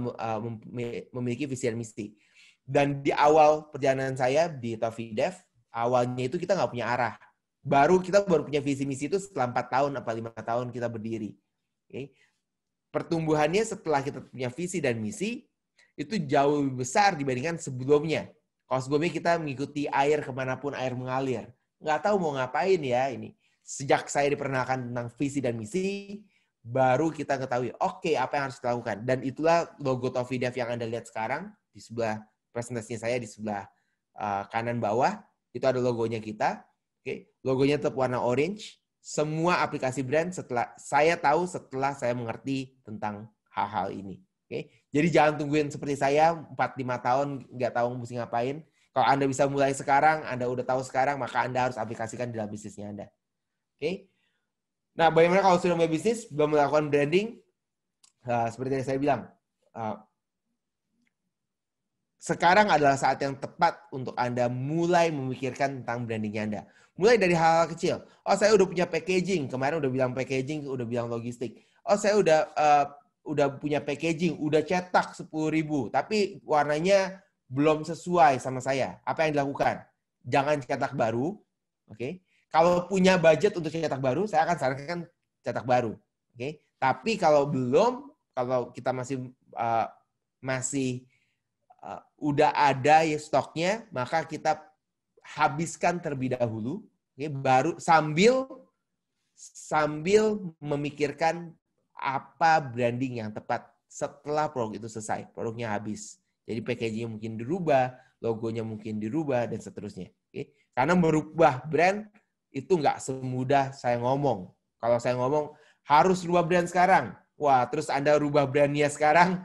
S5: memiliki visi dan misi. Dan di awal perjalanan saya di Toffee Dev, awalnya itu kita nggak punya arah. Kita baru punya visi misi itu setelah 4 tahun apa 5 tahun kita berdiri. Okay. Pertumbuhannya setelah kita punya visi dan misi itu jauh lebih besar dibandingkan sebelumnya. Kalau sebelumnya kita mengikuti air kemanapun air mengalir. Nggak tahu mau ngapain ya ini. Sejak saya diperkenalkan tentang visi dan misi, baru kita ketahui, oke, apa yang harus kita lakukan. Dan itulah logo Toffee Dev yang Anda lihat sekarang. Di sebelah presentasinya saya, di sebelah kanan bawah, itu ada logonya kita. Oke, logonya tetap warna orange. Semua aplikasi brand setelah saya mengerti tentang hal-hal ini. Oke, jadi jangan tungguin seperti saya 4-5 tahun nggak tahu mesti ngapain. Kalau Anda bisa mulai sekarang, Anda udah tahu sekarang, maka Anda harus aplikasikan di dalam bisnisnya Anda. Oke. Nah, bagaimana kalau sudah mulai bisnis, belum melakukan branding? Seperti yang saya bilang, sekarang adalah saat yang tepat untuk Anda mulai memikirkan tentang brandingnya Anda. Mulai dari hal-hal kecil. Oh, saya udah punya packaging. Kemarin udah bilang packaging, udah bilang logistik. Oh, saya udah punya packaging, udah cetak 10.000, tapi warnanya belum sesuai sama saya. Apa yang dilakukan? Jangan cetak baru. Oke. Kalau punya budget untuk cetak baru, saya akan sarankan cetak baru. Oke. Tapi kalau belum, kalau kita masih udah ada ya stoknya, maka kita habiskan terlebih dahulu, okay, baru sambil memikirkan apa branding yang tepat setelah produk itu selesai, produknya habis. Jadi packaging mungkin dirubah, logonya mungkin dirubah dan seterusnya. Okay? Karena merubah brand itu nggak semudah saya ngomong. Kalau saya ngomong harus rubah brand sekarang, wah terus Anda rubah brandnya sekarang.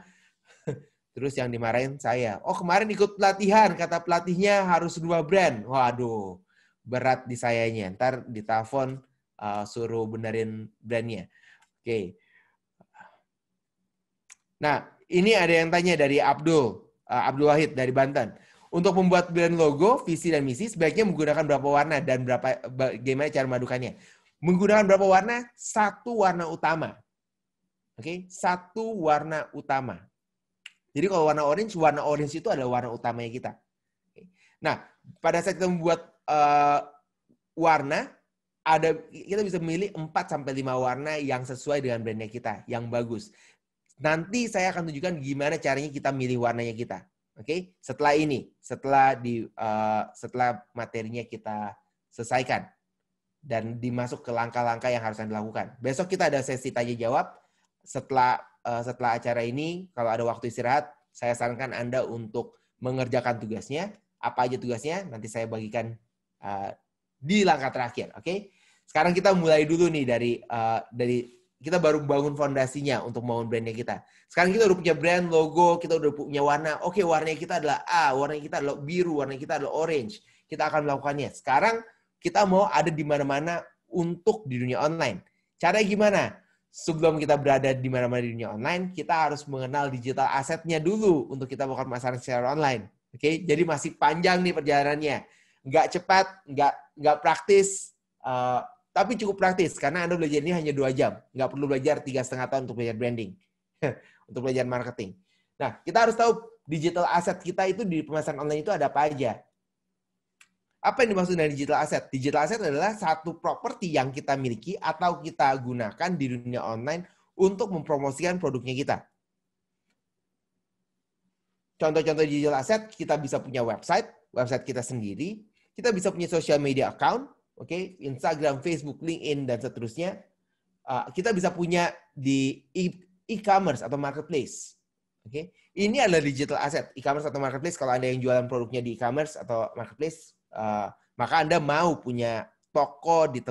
S5: Terus yang dimarahin saya, oh kemarin ikut pelatihan, kata pelatihnya harus rubah brand. Waduh, berat di sayanya. Ntar ditelepon suruh benerin brandnya. Oke. Nah, ini ada yang tanya dari Abdul Wahid dari Banten. Untuk membuat brand logo, visi dan misi sebaiknya menggunakan berapa warna dan bagaimana cara memadukannya. Menggunakan berapa warna? 1 warna utama. Oke, 1 warna utama. Jadi kalau warna orange itu adalah warna utamanya kita. Nah, pada saat kita membuat warna, kita bisa memilih 4-5 warna yang sesuai dengan brandnya kita, yang bagus. Nanti saya akan tunjukkan gimana caranya kita milih warnanya kita. Oke? Setelah ini, setelah materinya kita selesaikan dan dimasuk ke langkah-langkah yang harus Anda lakukan. Besok kita ada sesi tanya jawab. Setelah acara ini, kalau ada waktu istirahat, saya sarankan Anda untuk mengerjakan tugasnya. Apa aja tugasnya? Nanti saya bagikan di langkah terakhir. Oke? Sekarang kita mulai dulu nih dari kita baru bangun fondasinya untuk membangun brandnya kita. Sekarang kita udah punya brand, logo, kita udah punya warna. Oke, warnanya kita adalah A, warnanya kita adalah biru, warnanya kita adalah orange. Kita akan melakukannya. Sekarang kita mau ada di mana-mana untuk di dunia online. Caranya gimana? Sebelum kita berada di mana-mana di dunia online, kita harus mengenal digital assetnya dulu untuk kita melakukan pemasaran secara online. Oke, jadi masih panjang nih perjalanannya. Nggak cepat, nggak praktis, tapi cukup praktis karena Anda belajar ini hanya 2 jam. Nggak perlu belajar 3,5 tahun untuk belajar branding, untuk belajar marketing. Nah, kita harus tahu digital asset kita itu di pemasaran online itu ada apa aja. Apa yang dimaksud dari digital asset? Digital asset adalah satu properti yang kita miliki atau kita gunakan di dunia online untuk mempromosikan produknya kita. Contoh-contoh digital asset, kita bisa punya website kita sendiri, kita bisa punya social media account, oke, Instagram, Facebook, LinkedIn, dan seterusnya. Kita bisa punya di e-commerce atau marketplace. Oke, ini adalah digital asset. E-commerce atau marketplace, kalau Anda yang jualan produknya di e-commerce atau marketplace, maka Anda mau punya toko di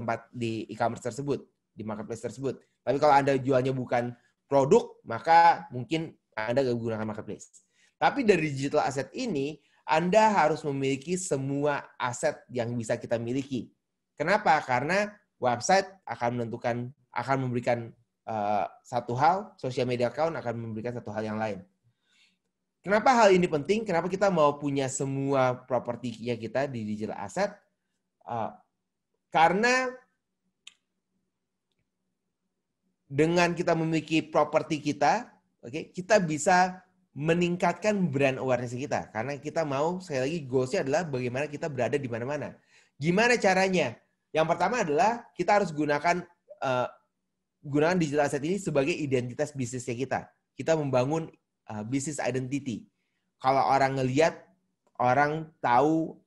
S5: e-commerce tersebut, di marketplace tersebut. Tapi kalau Anda jualnya bukan produk, maka mungkin Anda nggak gunakan marketplace. Tapi dari digital asset ini, Anda harus memiliki semua aset yang bisa kita miliki. Kenapa? Karena website akan memberikan satu hal, social media account akan memberikan satu hal yang lain. Kenapa hal ini penting? Kenapa kita mau punya semua propertinya kita di digital asset? Karena dengan kita memiliki properti kita, kita bisa meningkatkan brand awareness kita. Karena kita mau, sekali lagi, goals-nya adalah bagaimana kita berada di mana-mana. Gimana caranya? Yang pertama adalah kita harus gunakan digital asset ini sebagai identitas bisnisnya kita. Kita membangun business identity. Kalau orang ngelihat, orang tahu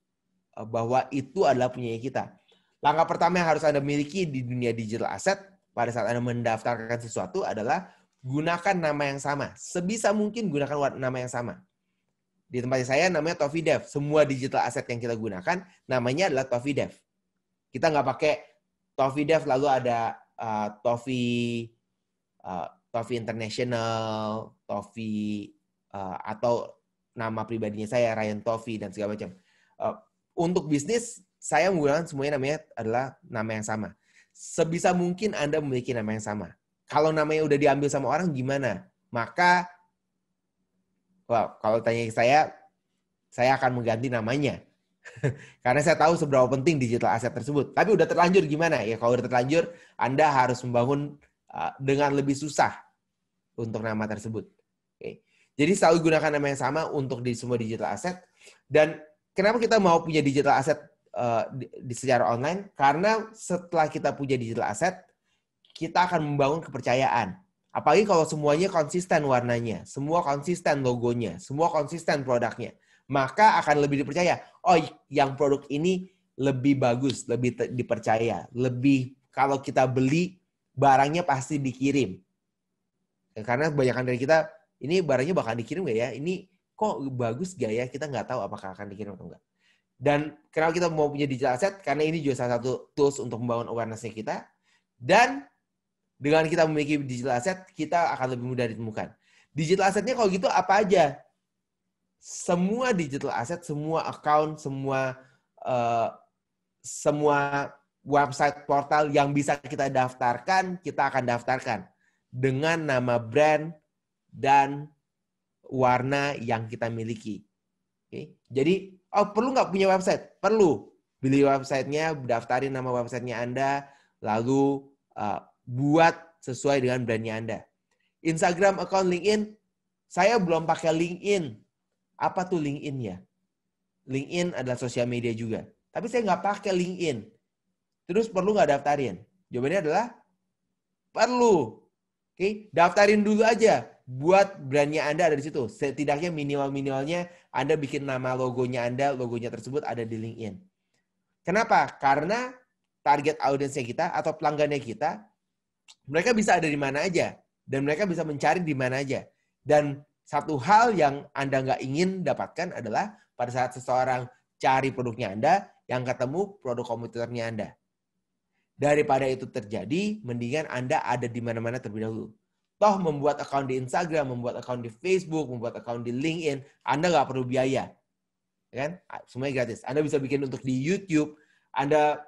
S5: bahwa itu adalah punya kita. Langkah pertama yang harus Anda miliki di dunia digital asset pada saat Anda mendaftarkan sesuatu adalah gunakan nama yang sama. Sebisa mungkin gunakan nama yang sama. Di tempat saya namanya TofiDev. Semua digital asset yang kita gunakan namanya adalah TofiDev. Kita nggak pakai TofiDev lalu ada Tofi International, Tofi atau nama pribadinya saya Ryan Tofi dan segala macam. Untuk bisnis saya menggunakan semuanya namanya adalah nama yang sama. Sebisa mungkin Anda memiliki nama yang sama. Kalau namanya udah diambil sama orang gimana? Maka kalau tanya saya akan mengganti namanya. Karena saya tahu seberapa penting digital asset tersebut. Tapi udah terlanjur gimana? Ya kalau udah terlanjur, Anda harus membangun dengan lebih susah untuk nama tersebut. Oke. Jadi selalu gunakan nama yang sama untuk di semua digital asset. Dan kenapa kita mau punya digital asset secara online? Karena setelah kita punya digital asset, kita akan membangun kepercayaan. Apalagi kalau semuanya konsisten warnanya, semua konsisten logonya, semua konsisten produknya. Maka akan lebih dipercaya. Oh, yang produk ini lebih bagus, lebih dipercaya. Lebih kalau kita beli, barangnya pasti dikirim. Karena kebanyakan dari kita, ini barangnya bakal dikirim nggak ya? Ini kok bagus nggak ya? Kita nggak tahu apakah akan dikirim atau enggak. Dan kenapa kita mau punya digital asset? Karena ini juga salah satu tools untuk membangun awareness-nya kita. Dan dengan kita memiliki digital asset, kita akan lebih mudah ditemukan. Digital assetnya kalau gitu apa aja? Semua digital asset, semua account, semua website portal yang bisa kita daftarkan, kita akan daftarkan dengan nama brand dan warna yang kita miliki. Oke. Jadi, perlu nggak punya website? Perlu. Beli websitenya, daftarin nama websitenya Anda, lalu buat sesuai dengan brandnya Anda. Instagram, account LinkedIn, saya belum pakai LinkedIn. Apa tuh LinkedIn ya? LinkedIn adalah sosial media juga. Tapi saya nggak pakai LinkedIn. Terus perlu nggak daftarin? Jawabannya adalah perlu. Oke, daftarin dulu aja. Buat brandnya Anda ada di situ. Setidaknya minimal-minimalnya Anda bikin nama logonya Anda, logonya tersebut ada di LinkedIn. Kenapa? Karena target audiensnya kita atau pelanggannya kita, mereka bisa ada di mana aja. Dan mereka bisa mencari di mana aja. Dan satu hal yang Anda nggak ingin dapatkan adalah pada saat seseorang cari produknya Anda, yang ketemu produk kompetitornya Anda. Daripada itu terjadi, mendingan Anda ada di mana-mana terlebih dahulu. Toh membuat account di Instagram, membuat account di Facebook, membuat account di LinkedIn, Anda nggak perlu biaya. Kan? Semuanya gratis. Anda bisa bikin untuk di YouTube, Anda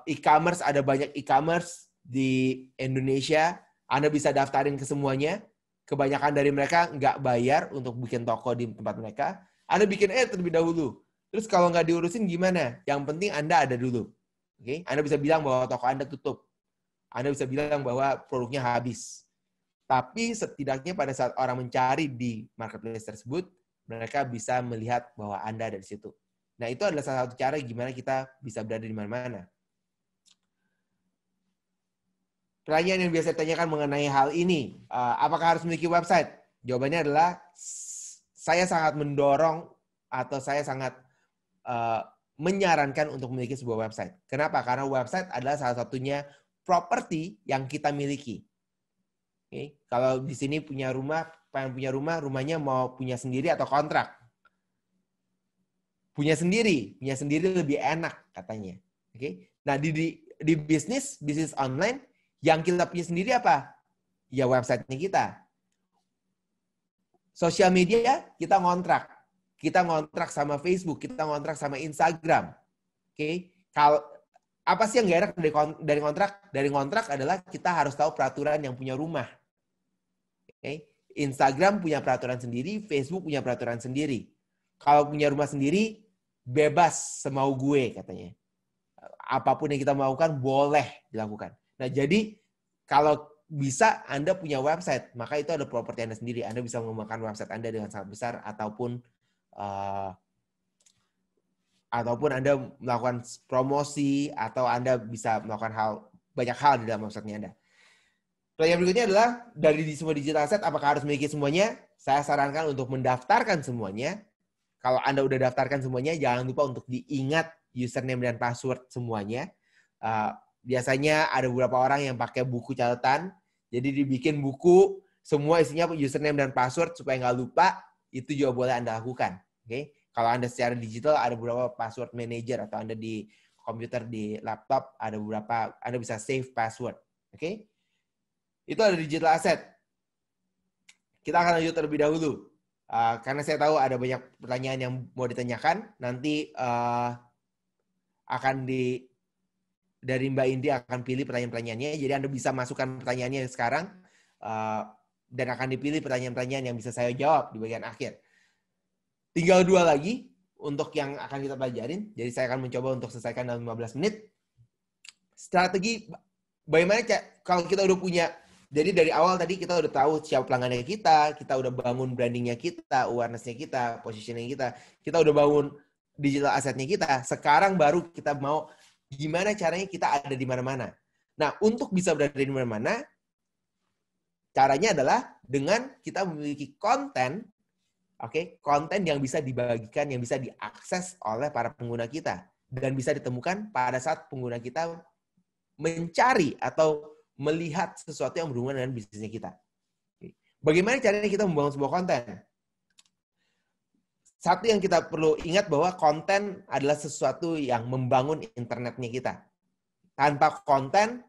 S5: e-commerce, ada banyak e-commerce di Indonesia, Anda bisa daftarin ke semuanya. Kebanyakan dari mereka nggak bayar untuk bikin toko di tempat mereka. Anda bikin terlebih dahulu. Terus kalau nggak diurusin gimana? Yang penting Anda ada dulu. Oke? Anda bisa bilang bahwa toko Anda tutup. Anda bisa bilang bahwa produknya habis. Tapi setidaknya pada saat orang mencari di marketplace tersebut, mereka bisa melihat bahwa Anda ada di situ. Nah, itu adalah salah satu cara gimana kita bisa berada di mana-mana. Pertanyaan yang biasa ditanyakan mengenai hal ini, apakah harus memiliki website? Jawabannya adalah, saya sangat mendorong atau saya sangat menyarankan untuk memiliki sebuah website. Kenapa? Karena website adalah salah satunya properti yang kita miliki. Okay. Kalau di sini punya rumah, pengen punya rumah, rumahnya mau punya sendiri atau kontrak? Punya sendiri lebih enak katanya. Okay. Nah, di bisnis online, yang kita punya sendiri apa? Ya website-nya kita. Sosial media, kita ngontrak. Kita ngontrak sama Facebook, kita ngontrak sama Instagram. Oke. Kalau apa sih yang nggak enak dari kontrak? Dari kontrak adalah kita harus tahu peraturan yang punya rumah. Oke. Instagram punya peraturan sendiri, Facebook punya peraturan sendiri. Kalau punya rumah sendiri, bebas semau gue katanya. Apapun yang kita melakukan boleh dilakukan. Nah, jadi kalau bisa Anda punya website, maka itu ada properti Anda sendiri. Anda bisa mengembangkan website Anda dengan sangat besar ataupun Anda melakukan promosi atau Anda bisa melakukan banyak hal di dalam website-nya Anda. Pertanyaan berikutnya adalah, dari semua digital asset, apakah harus memiliki semuanya? Saya sarankan untuk mendaftarkan semuanya. Kalau Anda udah daftarkan semuanya, jangan lupa untuk diingat username dan password semuanya. Biasanya ada beberapa orang yang pakai buku catatan, jadi dibikin buku, semua isinya username dan password supaya nggak lupa, itu juga boleh Anda lakukan. Okay? Kalau Anda secara digital, ada beberapa password manager, atau Anda di komputer, di laptop, ada beberapa, Anda bisa save password. Okay? Itu ada digital asset. Kita akan lanjut terlebih dahulu. Karena saya tahu ada banyak pertanyaan yang mau ditanyakan, nanti dari Mbak Indi akan pilih pertanyaan-pertanyaannya. Jadi Anda bisa masukkan pertanyaannya sekarang, dan akan dipilih pertanyaan-pertanyaan yang bisa saya jawab di bagian akhir. Tinggal 2 lagi untuk yang akan kita pelajarin. Jadi saya akan mencoba untuk selesaikan dalam 15 menit. Strategi, bagaimana kalau kita udah punya, jadi dari awal tadi kita udah tahu siapa pelanggannya kita udah bangun brandingnya kita, awareness-nya kita, positioning kita udah bangun digital assetnya kita. Sekarang baru kita mau gimana caranya kita ada di mana-mana. Nah, untuk bisa berada di mana-mana, caranya adalah dengan kita memiliki konten, konten yang bisa dibagikan, yang bisa diakses oleh para pengguna kita, dan bisa ditemukan pada saat pengguna kita mencari atau melihat sesuatu yang berhubungan dengan bisnisnya kita. Bagaimana caranya kita membangun sebuah konten? Satu yang kita perlu ingat bahwa konten adalah sesuatu yang membangun internetnya kita. Tanpa konten,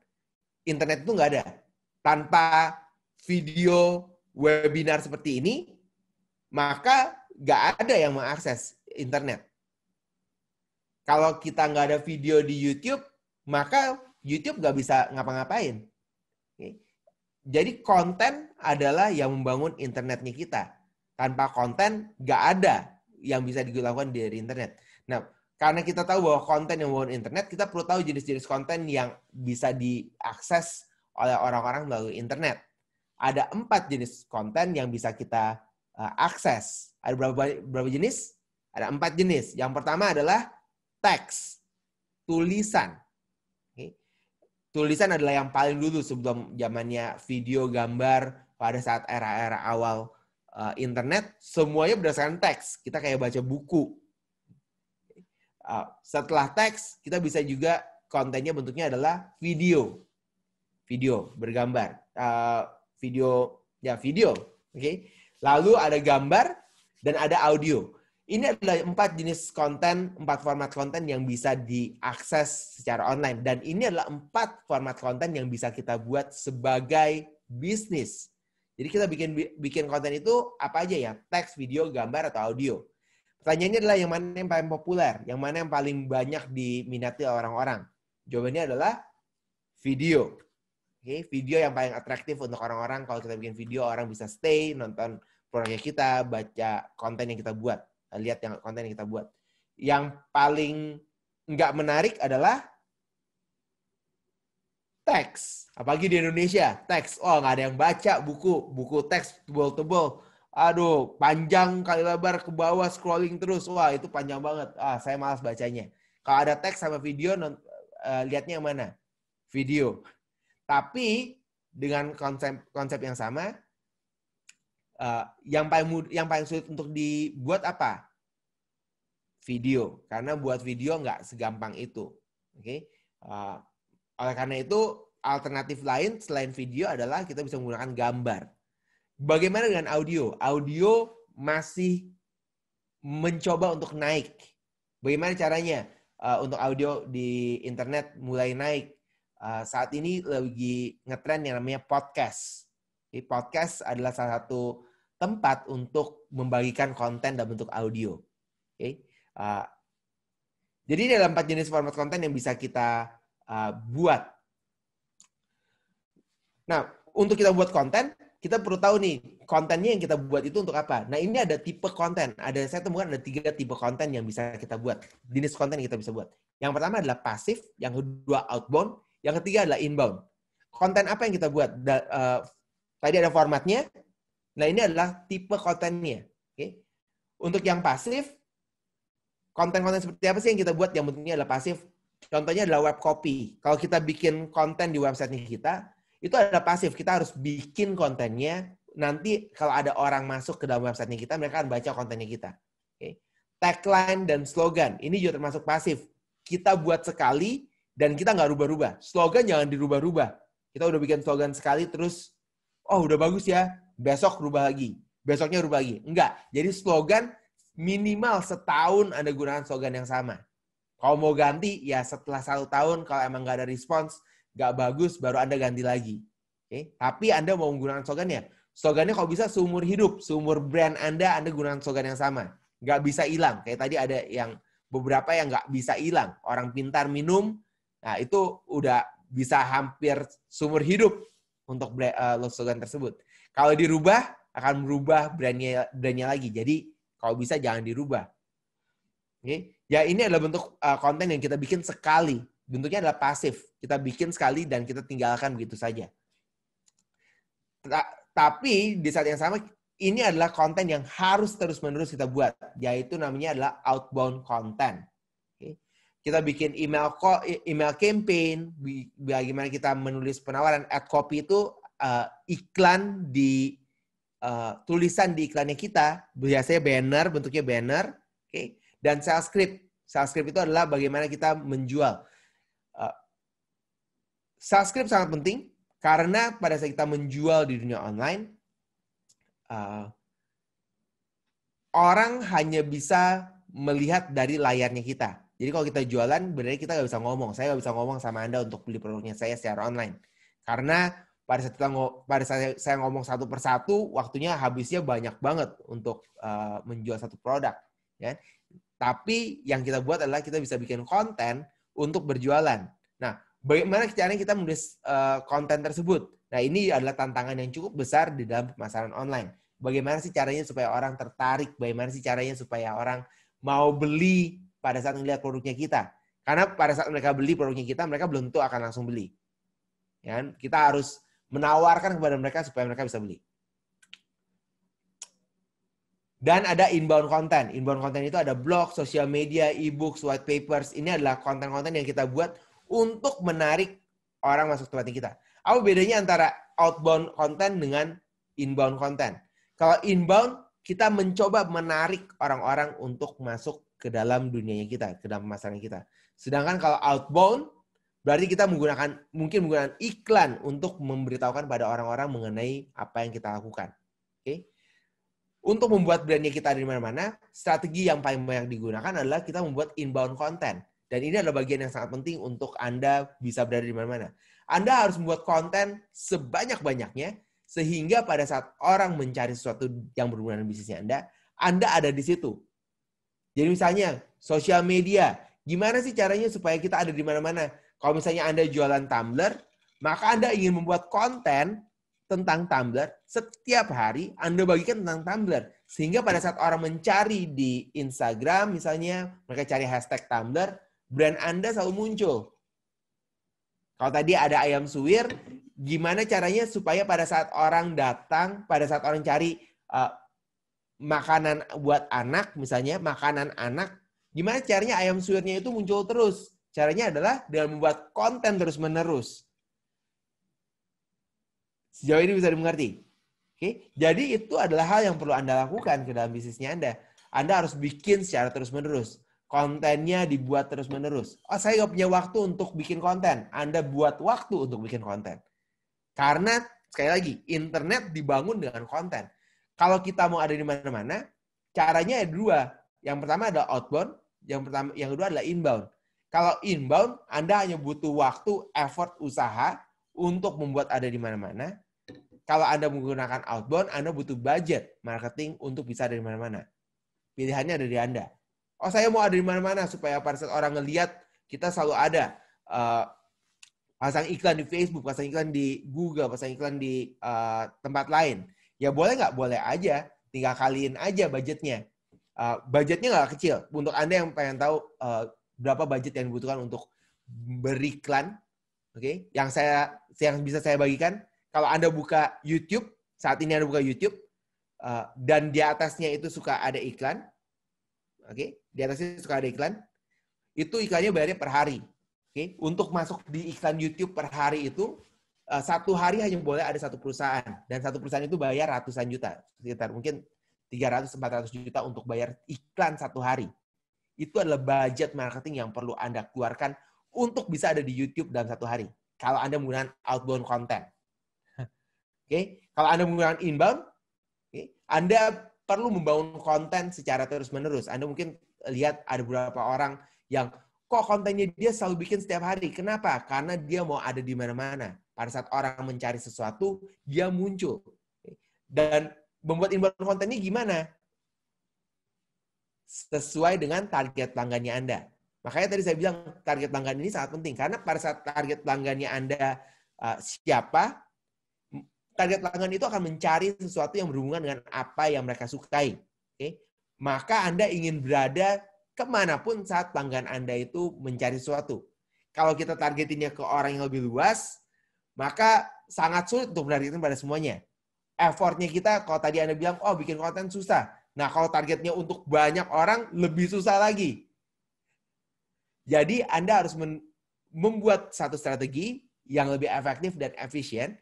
S5: internet itu nggak ada. Tanpa video webinar seperti ini, maka nggak ada yang mengakses internet. Kalau kita nggak ada video di YouTube, maka YouTube nggak bisa ngapa-ngapain. Jadi konten adalah yang membangun internetnya kita. Tanpa konten, nggak ada yang bisa dilakukan dari internet. Nah, karena kita tahu bahwa konten yang membangun internet, kita perlu tahu jenis-jenis konten yang bisa diakses oleh orang-orang melalui internet. Ada 4 jenis konten yang bisa kita akses. Ada berapa jenis? Ada 4 jenis. Yang pertama adalah teks, tulisan. Okay. Tulisan adalah yang paling dulu sebelum zamannya video, gambar, pada saat era-era awal internet, semuanya berdasarkan teks. Kita kayak baca buku. Setelah teks, kita bisa juga kontennya bentuknya adalah video. Video, bergambar. Video. Okay. Lalu ada gambar dan ada audio. Ini adalah 4 jenis konten, 4 format konten yang bisa diakses secara online. Dan ini adalah 4 format konten yang bisa kita buat sebagai bisnis. Jadi kita bikin konten itu apa aja ya? Teks, video, gambar, atau audio. Pertanyaannya adalah yang mana yang paling populer? Yang mana yang paling banyak diminati orang-orang? Jawabannya adalah video. Okay? Video yang paling atraktif untuk orang-orang. Kalau kita bikin video, orang bisa stay, nonton produknya kita, baca konten yang kita buat. Lihat yang konten yang kita buat. Yang paling nggak menarik adalah teks. Apalagi di Indonesia, teks. Oh, nggak ada yang baca buku teks tebel-tebel. Aduh, panjang kali lebar ke bawah, scrolling terus. Wah, itu panjang banget. Saya malas bacanya. Kalau ada teks sama video, lihatnya yang mana? Video. Tapi dengan konsep yang sama, yang paling sulit untuk dibuat apa? Video. Karena buat video nggak segampang itu. Oke? Oleh karena itu, alternatif lain selain video adalah kita bisa menggunakan gambar. Bagaimana dengan audio? Audio masih mencoba untuk naik. Bagaimana caranya untuk audio di internet mulai naik? Saat ini lagi ngetren yang namanya podcast. Podcast adalah salah satu tempat untuk membagikan konten dalam bentuk audio. Jadi ini adalah 4 jenis format konten yang bisa kita buat. Nah, untuk kita buat konten, kita perlu tahu nih, kontennya yang kita buat itu untuk apa. Nah, ini ada tipe konten. Saya temukan ada 3 tipe konten yang bisa kita buat. Jenis konten yang kita bisa buat. Yang pertama adalah pasif, yang kedua outbound, yang ketiga adalah inbound. Konten apa yang kita buat? Tadi ada formatnya. Nah, ini adalah tipe kontennya. Okay? Untuk yang pasif, konten-konten seperti apa sih yang kita buat yang bentuknya adalah pasif? Contohnya adalah web copy. Kalau kita bikin konten di website kita, itu adalah pasif. Kita harus bikin kontennya. Nanti kalau ada orang masuk ke dalam website kita, mereka akan baca kontennya kita. Okay? Tagline dan slogan. Ini juga termasuk pasif. Kita buat sekali dan kita nggak rubah-rubah. Slogan jangan dirubah-rubah. Kita udah bikin slogan sekali, terus udah bagus ya, besok rubah lagi. Besoknya rubah lagi. Enggak. Jadi slogan minimal setahun Anda gunakan slogan yang sama. Kalau mau ganti, ya setelah 1 tahun, kalau emang nggak ada respons, nggak bagus, baru Anda ganti lagi. Okay? Tapi Anda mau menggunakan slogannya. Slogannya kalau bisa seumur hidup, seumur brand Anda gunakan slogan yang sama. Nggak bisa hilang. Kayak tadi ada yang beberapa yang nggak bisa hilang. Orang pintar minum, nah itu udah bisa hampir seumur hidup untuk slogan tersebut. Kalau dirubah, akan merubah brandnya lagi. Jadi kalau bisa jangan dirubah. Okay? Ya ini adalah bentuk konten yang kita bikin sekali. Bentuknya adalah pasif. Kita bikin sekali dan kita tinggalkan begitu saja. Tapi di saat yang sama, ini adalah konten yang harus terus-menerus kita buat. Yaitu namanya adalah outbound content. Okay? Kita bikin email campaign, bagaimana kita menulis penawaran. Ad copy itu iklan di tulisan di iklannya kita. Biasanya banner, bentuknya banner. Okay? Dan sales script. Sales script itu adalah bagaimana kita menjual. Sales script sangat penting karena pada saat kita menjual di dunia online, orang hanya bisa melihat dari layarnya kita. Jadi kalau kita jualan, benar kita nggak bisa ngomong. Saya nggak bisa ngomong sama Anda untuk beli produknya saya secara online. Karena pada saat saya ngomong satu persatu, waktunya habisnya banyak banget untuk menjual satu produk. Ya. Tapi yang kita buat adalah kita bisa bikin konten untuk berjualan. Nah, bagaimana caranya kita menulis konten tersebut? Nah, ini adalah tantangan yang cukup besar di dalam pemasaran online. Bagaimana sih caranya supaya orang tertarik? Bagaimana sih caranya supaya orang mau beli pada saat melihat produknya kita? Karena pada saat mereka beli produknya kita, mereka belum tentu akan langsung beli. Ya, kita harus menawarkan kepada mereka supaya mereka bisa beli. Dan ada inbound content. Inbound content itu ada blog, sosial media, e-books, white papers. Ini adalah konten-konten yang kita buat untuk menarik orang masuk tempat kita. Apa bedanya antara outbound content dengan inbound content? Kalau inbound, kita mencoba menarik orang-orang untuk masuk ke dalam dunianya kita, ke dalam pemasaran kita. Sedangkan kalau outbound, berarti kita mungkin menggunakan iklan untuk memberitahukan pada orang-orang mengenai apa yang kita lakukan. Oke? Untuk membuat brandnya kita ada di mana-mana, strategi yang paling banyak digunakan adalah kita membuat inbound content. Dan ini adalah bagian yang sangat penting untuk Anda bisa berada di mana-mana. Anda harus membuat konten sebanyak-banyaknya, sehingga pada saat orang mencari sesuatu yang berhubungan dengan bisnisnya Anda ada di situ. Jadi misalnya, sosial media. Gimana sih caranya supaya kita ada di mana-mana? Kalau misalnya Anda jualan tumbler, maka Anda ingin membuat konten tentang tumbler, setiap hari Anda bagikan tentang tumbler. Sehingga pada saat orang mencari di Instagram, misalnya, mereka cari hashtag tumbler, brand Anda selalu muncul. Kalau tadi ada ayam suwir, gimana caranya supaya pada saat orang datang, pada saat orang cari makanan buat anak, misalnya, makanan anak, gimana caranya ayam suwirnya itu muncul terus? Caranya adalah dengan membuat konten terus-menerus. Sejauh ini bisa dimengerti? Oke? Jadi itu adalah hal yang perlu Anda lakukan ke dalam bisnisnya Anda. Anda harus bikin secara terus-menerus. Kontennya dibuat terus-menerus. Oh, saya nggak punya waktu untuk bikin konten. Anda buat waktu untuk bikin konten. Karena, sekali lagi, internet dibangun dengan konten. Kalau kita mau ada di mana-mana, caranya ada dua. Yang pertama adalah outbound, yang kedua adalah inbound. Kalau inbound, Anda hanya butuh waktu, effort, usaha untuk membuat ada di mana-mana. Kalau Anda menggunakan outbound, Anda butuh budget marketing untuk bisa ada di mana-mana. Pilihannya ada di Anda. Oh, saya mau ada di mana-mana supaya pada saat orang ngelihat, kita selalu ada. Pasang iklan di Facebook, pasang iklan di Google, pasang iklan di tempat lain. Ya boleh nggak? Boleh aja. Tinggal kaliin aja budgetnya. Budgetnya nggak kecil. Untuk Anda yang pengen tahu berapa budget yang dibutuhkan untuk beriklan, oke? Yang bisa saya bagikan, kalau Anda buka YouTube, saat ini Anda buka YouTube, dan di atasnya itu suka ada iklan, oke? Di atasnya suka ada iklan, itu iklannya bayarnya per hari, oke? Untuk masuk di iklan YouTube per hari itu, satu hari hanya boleh ada satu perusahaan, dan satu perusahaan itu bayar ratusan juta, sekitar mungkin 300-400 juta untuk bayar iklan satu hari. Itu adalah budget marketing yang perlu Anda keluarkan untuk bisa ada di YouTube dalam satu hari. Kalau Anda menggunakan outbound content. Oke, kalau Anda menggunakan inbound, Anda perlu membangun konten secara terus-menerus. Anda mungkin lihat ada beberapa orang yang kok kontennya dia selalu bikin setiap hari. Kenapa? Karena dia mau ada di mana-mana. Pada saat orang mencari sesuatu, dia muncul. Dan membuat inbound konten ini gimana? Sesuai dengan target pelanggannya Anda. Makanya tadi saya bilang target pelanggan ini sangat penting. Karena pada saat target pelanggannya Anda siapa, target pelanggan itu akan mencari sesuatu yang berhubungan dengan apa yang mereka sukai. Okay? Maka Anda ingin berada kemanapun saat pelanggan Anda itu mencari sesuatu. Kalau kita targetinnya ke orang yang lebih luas, maka sangat sulit untuk menargetin pada semuanya. Effortnya kita, kalau tadi Anda bilang, oh bikin konten susah. Nah kalau targetnya untuk banyak orang, lebih susah lagi. Jadi Anda harus membuat satu strategi yang lebih efektif dan efisien,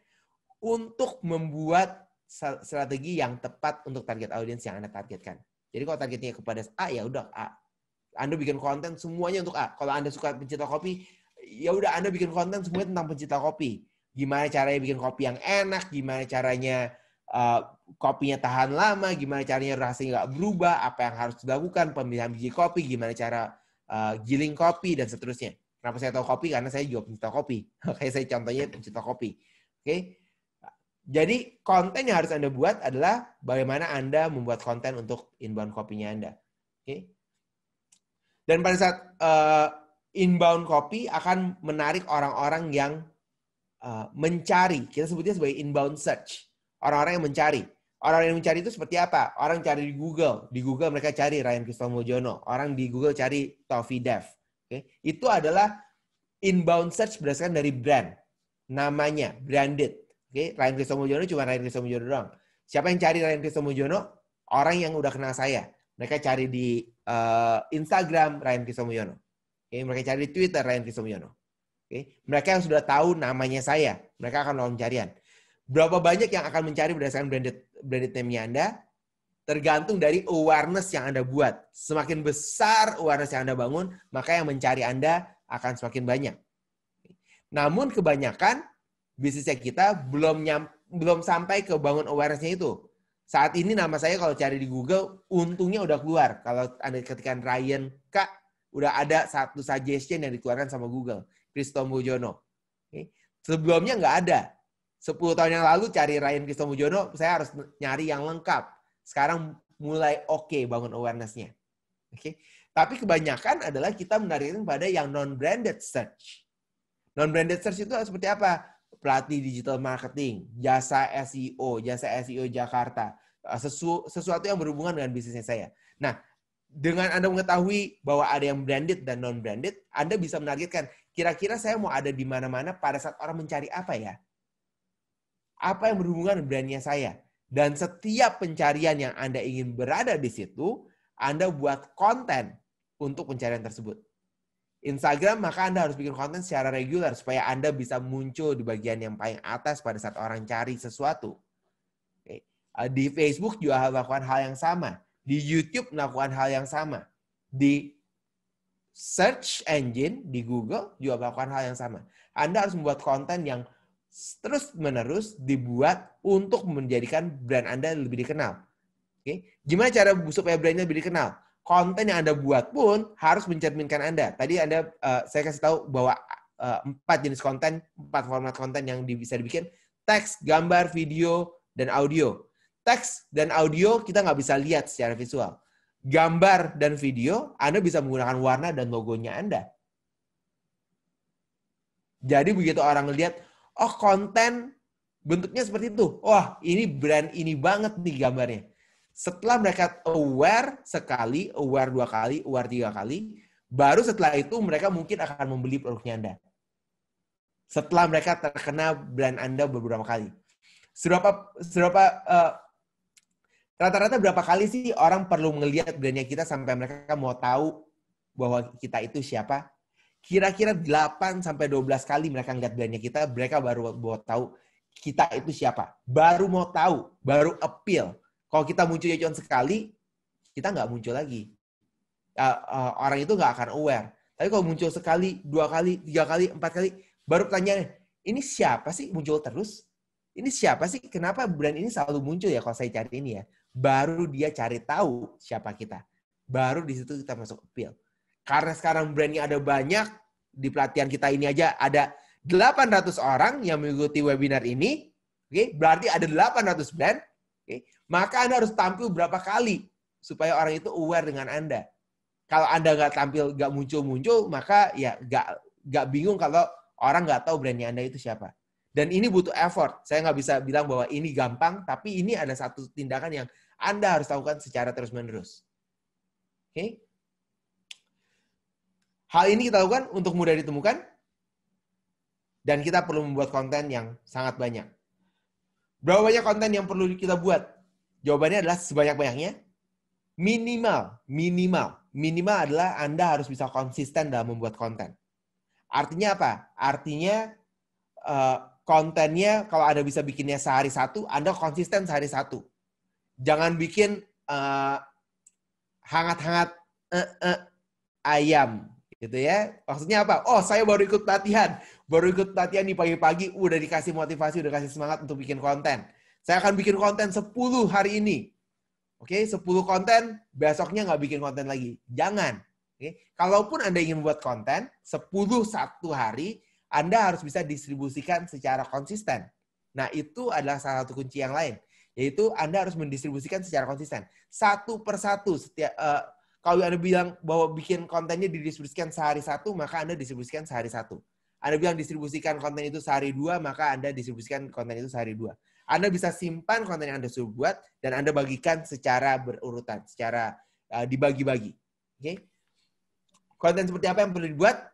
S5: untuk membuat strategi yang tepat untuk target audiens yang Anda targetkan. Jadi kalau targetnya kepada A, ya udah A. Anda bikin konten semuanya untuk A. Kalau Anda suka pencinta kopi, ya udah Anda bikin konten semuanya tentang pencinta kopi. Gimana caranya bikin kopi yang enak, gimana caranya kopinya tahan lama, gimana caranya rasanya nggak berubah, apa yang harus dilakukan, pemilihan biji kopi, gimana cara giling kopi, dan seterusnya. Kenapa saya tahu kopi? Karena saya juga pencinta kopi. Kayak saya contohnya pencinta kopi. Oke? Jadi konten yang harus Anda buat adalah bagaimana Anda membuat konten untuk inbound kopinya Anda. Oke? Dan pada saat inbound copy akan menarik orang-orang yang mencari. Kita sebutnya sebagai inbound search. Orang-orang yang mencari. Orang yang mencari itu seperti apa? Orang cari di Google. Di Google mereka cari Ryan Kristomojono. Orang di Google cari Toffee Dev. Oke? Itu adalah inbound search berdasarkan dari brand. Namanya, branded. Oke, Ryan Kristomojono cuma Ryan Kristomojono doang. Siapa yang cari Ryan Kristomojono? orang yang udah kenal saya. Mereka cari di Instagram Ryan Kristomulyono. Okay? Mereka cari di Twitter Ryan Kristomulyono. Okay? Mereka yang sudah tahu namanya saya, mereka akan melakukan pencarian. Berapa banyak yang akan mencari berdasarkan branded name-nya Anda? Tergantung dari awareness yang Anda buat. Semakin besar awareness yang Anda bangun, maka yang mencari Anda akan semakin banyak. Namun kebanyakan bisnisnya kita belum sampai ke bangun awareness-nya itu. Saat ini nama saya kalau cari di Google, untungnya udah keluar. Kalau Anda ketikkan Ryan K, udah ada satu suggestion yang dikeluarkan sama Google. Kristomulyono. Okay. Sebelumnya nggak ada. 10 tahun yang lalu cari Ryan Kristomulyono, saya harus nyari yang lengkap. Sekarang mulai oke bangun awareness-nya. Okay. Tapi kebanyakan adalah kita menarikkan pada yang non-branded search. Non-branded search itu seperti apa? Pelatih digital marketing, jasa SEO Jakarta, sesuatu yang berhubungan dengan bisnisnya saya. Nah, dengan Anda mengetahui bahwa ada yang branded dan non-branded, Anda bisa menargetkan, kira-kira saya mau ada di mana-mana pada saat orang mencari apa ya? Apa yang berhubungan dengan brandnya saya? Dan setiap pencarian yang Anda ingin berada di situ, Anda buat konten untuk pencarian tersebut. Instagram, maka Anda harus bikin konten secara reguler supaya Anda bisa muncul di bagian yang paling atas pada saat orang cari sesuatu. Oke. Di Facebook juga harus melakukan hal yang sama. Di YouTube melakukan hal yang sama. Di search engine, di Google juga melakukan hal yang sama. Anda harus membuat konten yang terus-menerus dibuat untuk menjadikan brand Anda lebih dikenal. Oke. Gimana cara supaya brandnya lebih dikenal? Konten yang Anda buat pun harus mencerminkan Anda. Tadi saya kasih tahu bahwa 4 jenis konten, 4 format konten yang bisa dibikin. Teks, gambar, video, dan audio. Teks dan audio kita nggak bisa lihat secara visual. Gambar dan video, Anda bisa menggunakan warna dan logonya Anda. Jadi begitu orang ngelihat, oh konten bentuknya seperti itu. Wah, ini brand ini banget nih gambarnya. Setelah mereka aware sekali, aware 2 kali, aware 3 kali, baru setelah itu mereka mungkin akan membeli produknya Anda. Setelah mereka terkena brand Anda beberapa kali. Rata-rata berapa kali sih orang perlu melihat brandnya kita sampai mereka mau tahu bahwa kita itu siapa? Kira-kira 8-12 kali mereka ngeliat brandnya kita, mereka baru mau tahu kita itu siapa. Baru mau tahu, baru appeal. Kalau kita munculnya cuma sekali, kita nggak muncul lagi. Orang itu nggak akan aware. Tapi kalau muncul sekali, 2 kali, 3 kali, 4 kali, baru pertanyaannya, ini siapa sih muncul terus? Ini siapa sih? Kenapa brand ini selalu muncul ya kalau saya cari ini ya? Baru dia cari tahu siapa kita. Baru di situ kita masuk appeal. Karena sekarang brandnya ada banyak, di pelatihan kita ini aja ada 800 orang yang mengikuti webinar ini. Okay? Berarti ada 800 brand. Okay? Maka Anda harus tampil berapa kali supaya orang itu aware dengan Anda. Kalau Anda nggak tampil, nggak muncul-muncul, maka ya nggak bingung kalau orang nggak tahu brandnya Anda itu siapa. Dan ini butuh effort. Saya nggak bisa bilang bahwa ini gampang, tapi ini ada satu tindakan yang Anda harus lakukan secara terus-menerus. Okay? Hal ini kita lakukan untuk mudah ditemukan, dan kita perlu membuat konten yang sangat banyak. Berapa banyak konten yang perlu kita buat? Jawabannya adalah sebanyak-banyaknya. Minimal adalah Anda harus bisa konsisten dalam membuat konten. Artinya apa? Artinya kontennya kalau Anda bisa bikinnya sehari 1, Anda konsisten sehari 1. Jangan bikin hangat-hangat ayam. Gitu ya. Maksudnya apa? Oh, saya baru ikut pelatihan nih pagi-pagi, udah dikasih motivasi, udah kasih semangat untuk bikin konten. Saya akan bikin konten 10 hari ini. Oke, 10 konten, besoknya nggak bikin konten lagi. Jangan. Oke. Kalaupun Anda ingin membuat konten, 10 satu hari, Anda harus bisa distribusikan secara konsisten. Nah, itu adalah salah satu kunci yang lain. Yaitu Anda harus mendistribusikan secara konsisten. Satu persatu. Kalau Anda bilang bahwa bikin kontennya didistribusikan sehari 1, maka Anda distribusikan sehari 1. Anda bilang distribusikan konten itu sehari 2, maka Anda distribusikan konten itu sehari 2. Anda bisa simpan konten yang Anda sudah buat, dan Anda bagikan secara berurutan, secara dibagi-bagi. Okay? Konten seperti apa yang perlu dibuat?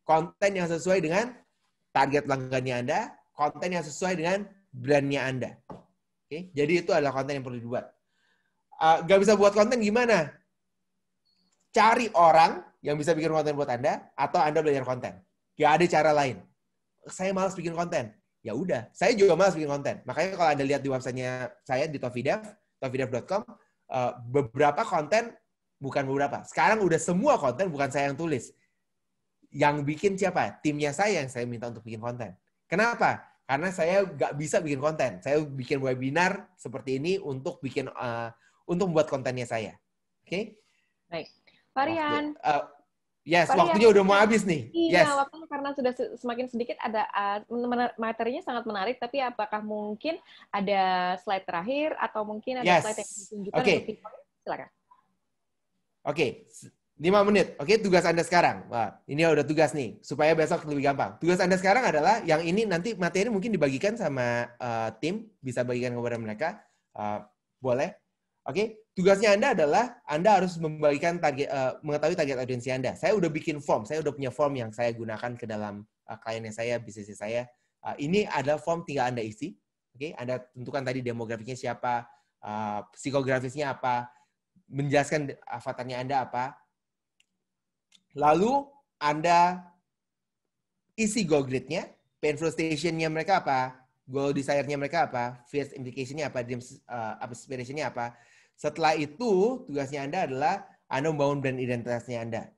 S5: Konten yang sesuai dengan target pelanggannya Anda, konten yang sesuai dengan brandnya Anda. Okay? Jadi itu adalah konten yang perlu dibuat. nggak bisa buat konten gimana? Cari orang yang bisa bikin konten buat Anda, atau Anda belajar konten. Gak ada cara lain. Saya malas bikin konten. Ya udah, saya juga malas bikin konten. Makanya kalau Anda lihat di websitenya saya di Tofidev, tofidev.com, beberapa konten, bukan beberapa. Sekarang udah semua konten bukan saya yang tulis. Yang bikin siapa? Timnya saya yang saya minta untuk bikin konten. Kenapa? Karena saya nggak bisa bikin konten. Saya bikin webinar seperti ini untuk untuk membuat kontennya saya. Oke? Okay?
S4: Baik. Pak Rian.
S5: Yes, waktunya udah mau habis nih.
S4: Iya,
S5: yes.
S4: waktunya karena sudah semakin sedikit, ada materinya sangat menarik, tapi apakah mungkin ada slide terakhir atau mungkin ada slide yang ditunjukkan untuk video? Silakan.
S5: Oke, 5 menit. Oke, tugas Anda sekarang. Wah, ini udah tugas nih, supaya besok lebih gampang. Tugas Anda sekarang adalah, yang ini nanti materi mungkin dibagikan sama tim, bisa bagikan kepada mereka. Boleh. Oke, tugasnya Anda adalah Anda harus membagikan mengetahui target audiensi Anda. Saya udah bikin form, saya udah punya form yang saya gunakan ke dalam kliennya saya, bisnisnya saya. Ini adalah form, tinggal Anda isi. Oke, Anda tentukan tadi demografiknya siapa, psikografisnya apa, menjelaskan avatarnya Anda apa. Lalu Anda isi goal grid-nya, painful station-nya mereka apa, goal desire-nya mereka apa, first implication-nya apa, aspiration-nya apa. Setelah itu, tugasnya Anda adalah Anda membangun brand identitasnya Anda.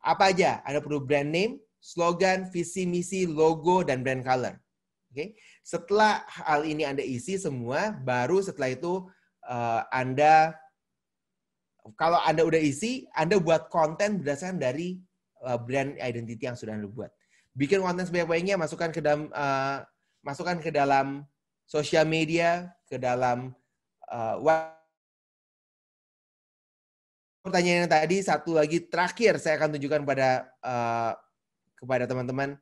S5: Apa aja? Anda perlu brand name, slogan, visi, misi, logo, dan brand color. Oke? Setelah hal ini Anda isi semua, baru setelah itu Anda, kalau Anda udah isi, Anda buat konten berdasarkan dari brand identity yang sudah Anda buat. Bikin konten sebanyak-banyaknya, masukkan ke dalam sosial media, ke dalam pertanyaan yang tadi, satu lagi terakhir saya akan tunjukkan kepada teman-teman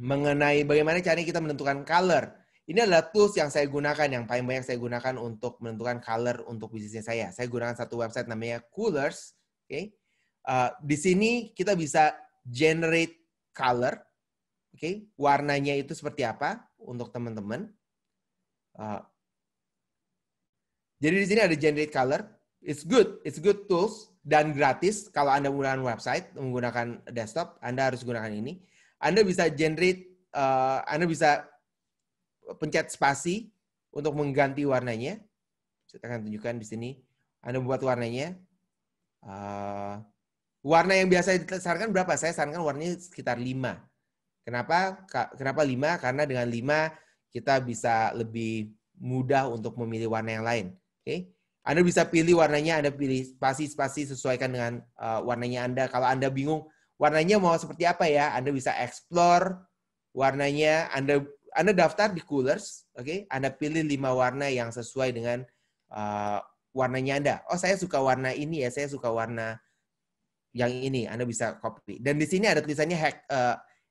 S5: mengenai bagaimana caranya kita menentukan color. Ini adalah tools yang saya gunakan, yang paling banyak saya gunakan untuk menentukan color untuk bisnisnya saya. Saya gunakan satu website namanya Coolors. Okay? Di sini kita bisa generate color. Okay? Warnanya itu seperti apa untuk teman-teman. Jadi di sini ada generate color. It's good tools dan gratis. Kalau Anda menggunakan website, menggunakan desktop, Anda harus gunakan ini. Anda bisa generate, Anda bisa pencet spasi untuk mengganti warnanya. Saya akan tunjukkan di sini. Anda buat warnanya. Warna yang biasa disarankan berapa? Saya sarankan warnanya sekitar 5. Kenapa 5? Karena dengan 5 kita bisa lebih mudah untuk memilih warna yang lain. Oke? Anda bisa pilih warnanya, Anda pilih spasi-spasi sesuaikan dengan warnanya Anda. Kalau Anda bingung warnanya mau seperti apa ya, Anda bisa explore warnanya. Anda daftar di Coolors, oke? Anda pilih 5 warna yang sesuai dengan warnanya Anda. Oh, saya suka warna ini ya, saya suka warna yang ini. Anda bisa copy. Dan di sini ada tulisannya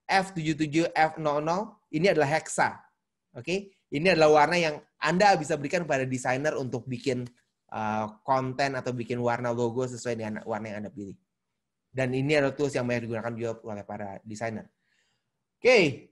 S5: F77F00. Ini adalah hexa, oke? Ini adalah warna yang Anda bisa berikan pada desainer untuk bikin konten atau bikin warna logo sesuai dengan warna yang Anda pilih. Dan ini adalah tools yang banyak digunakan juga oleh para desainer. Oke,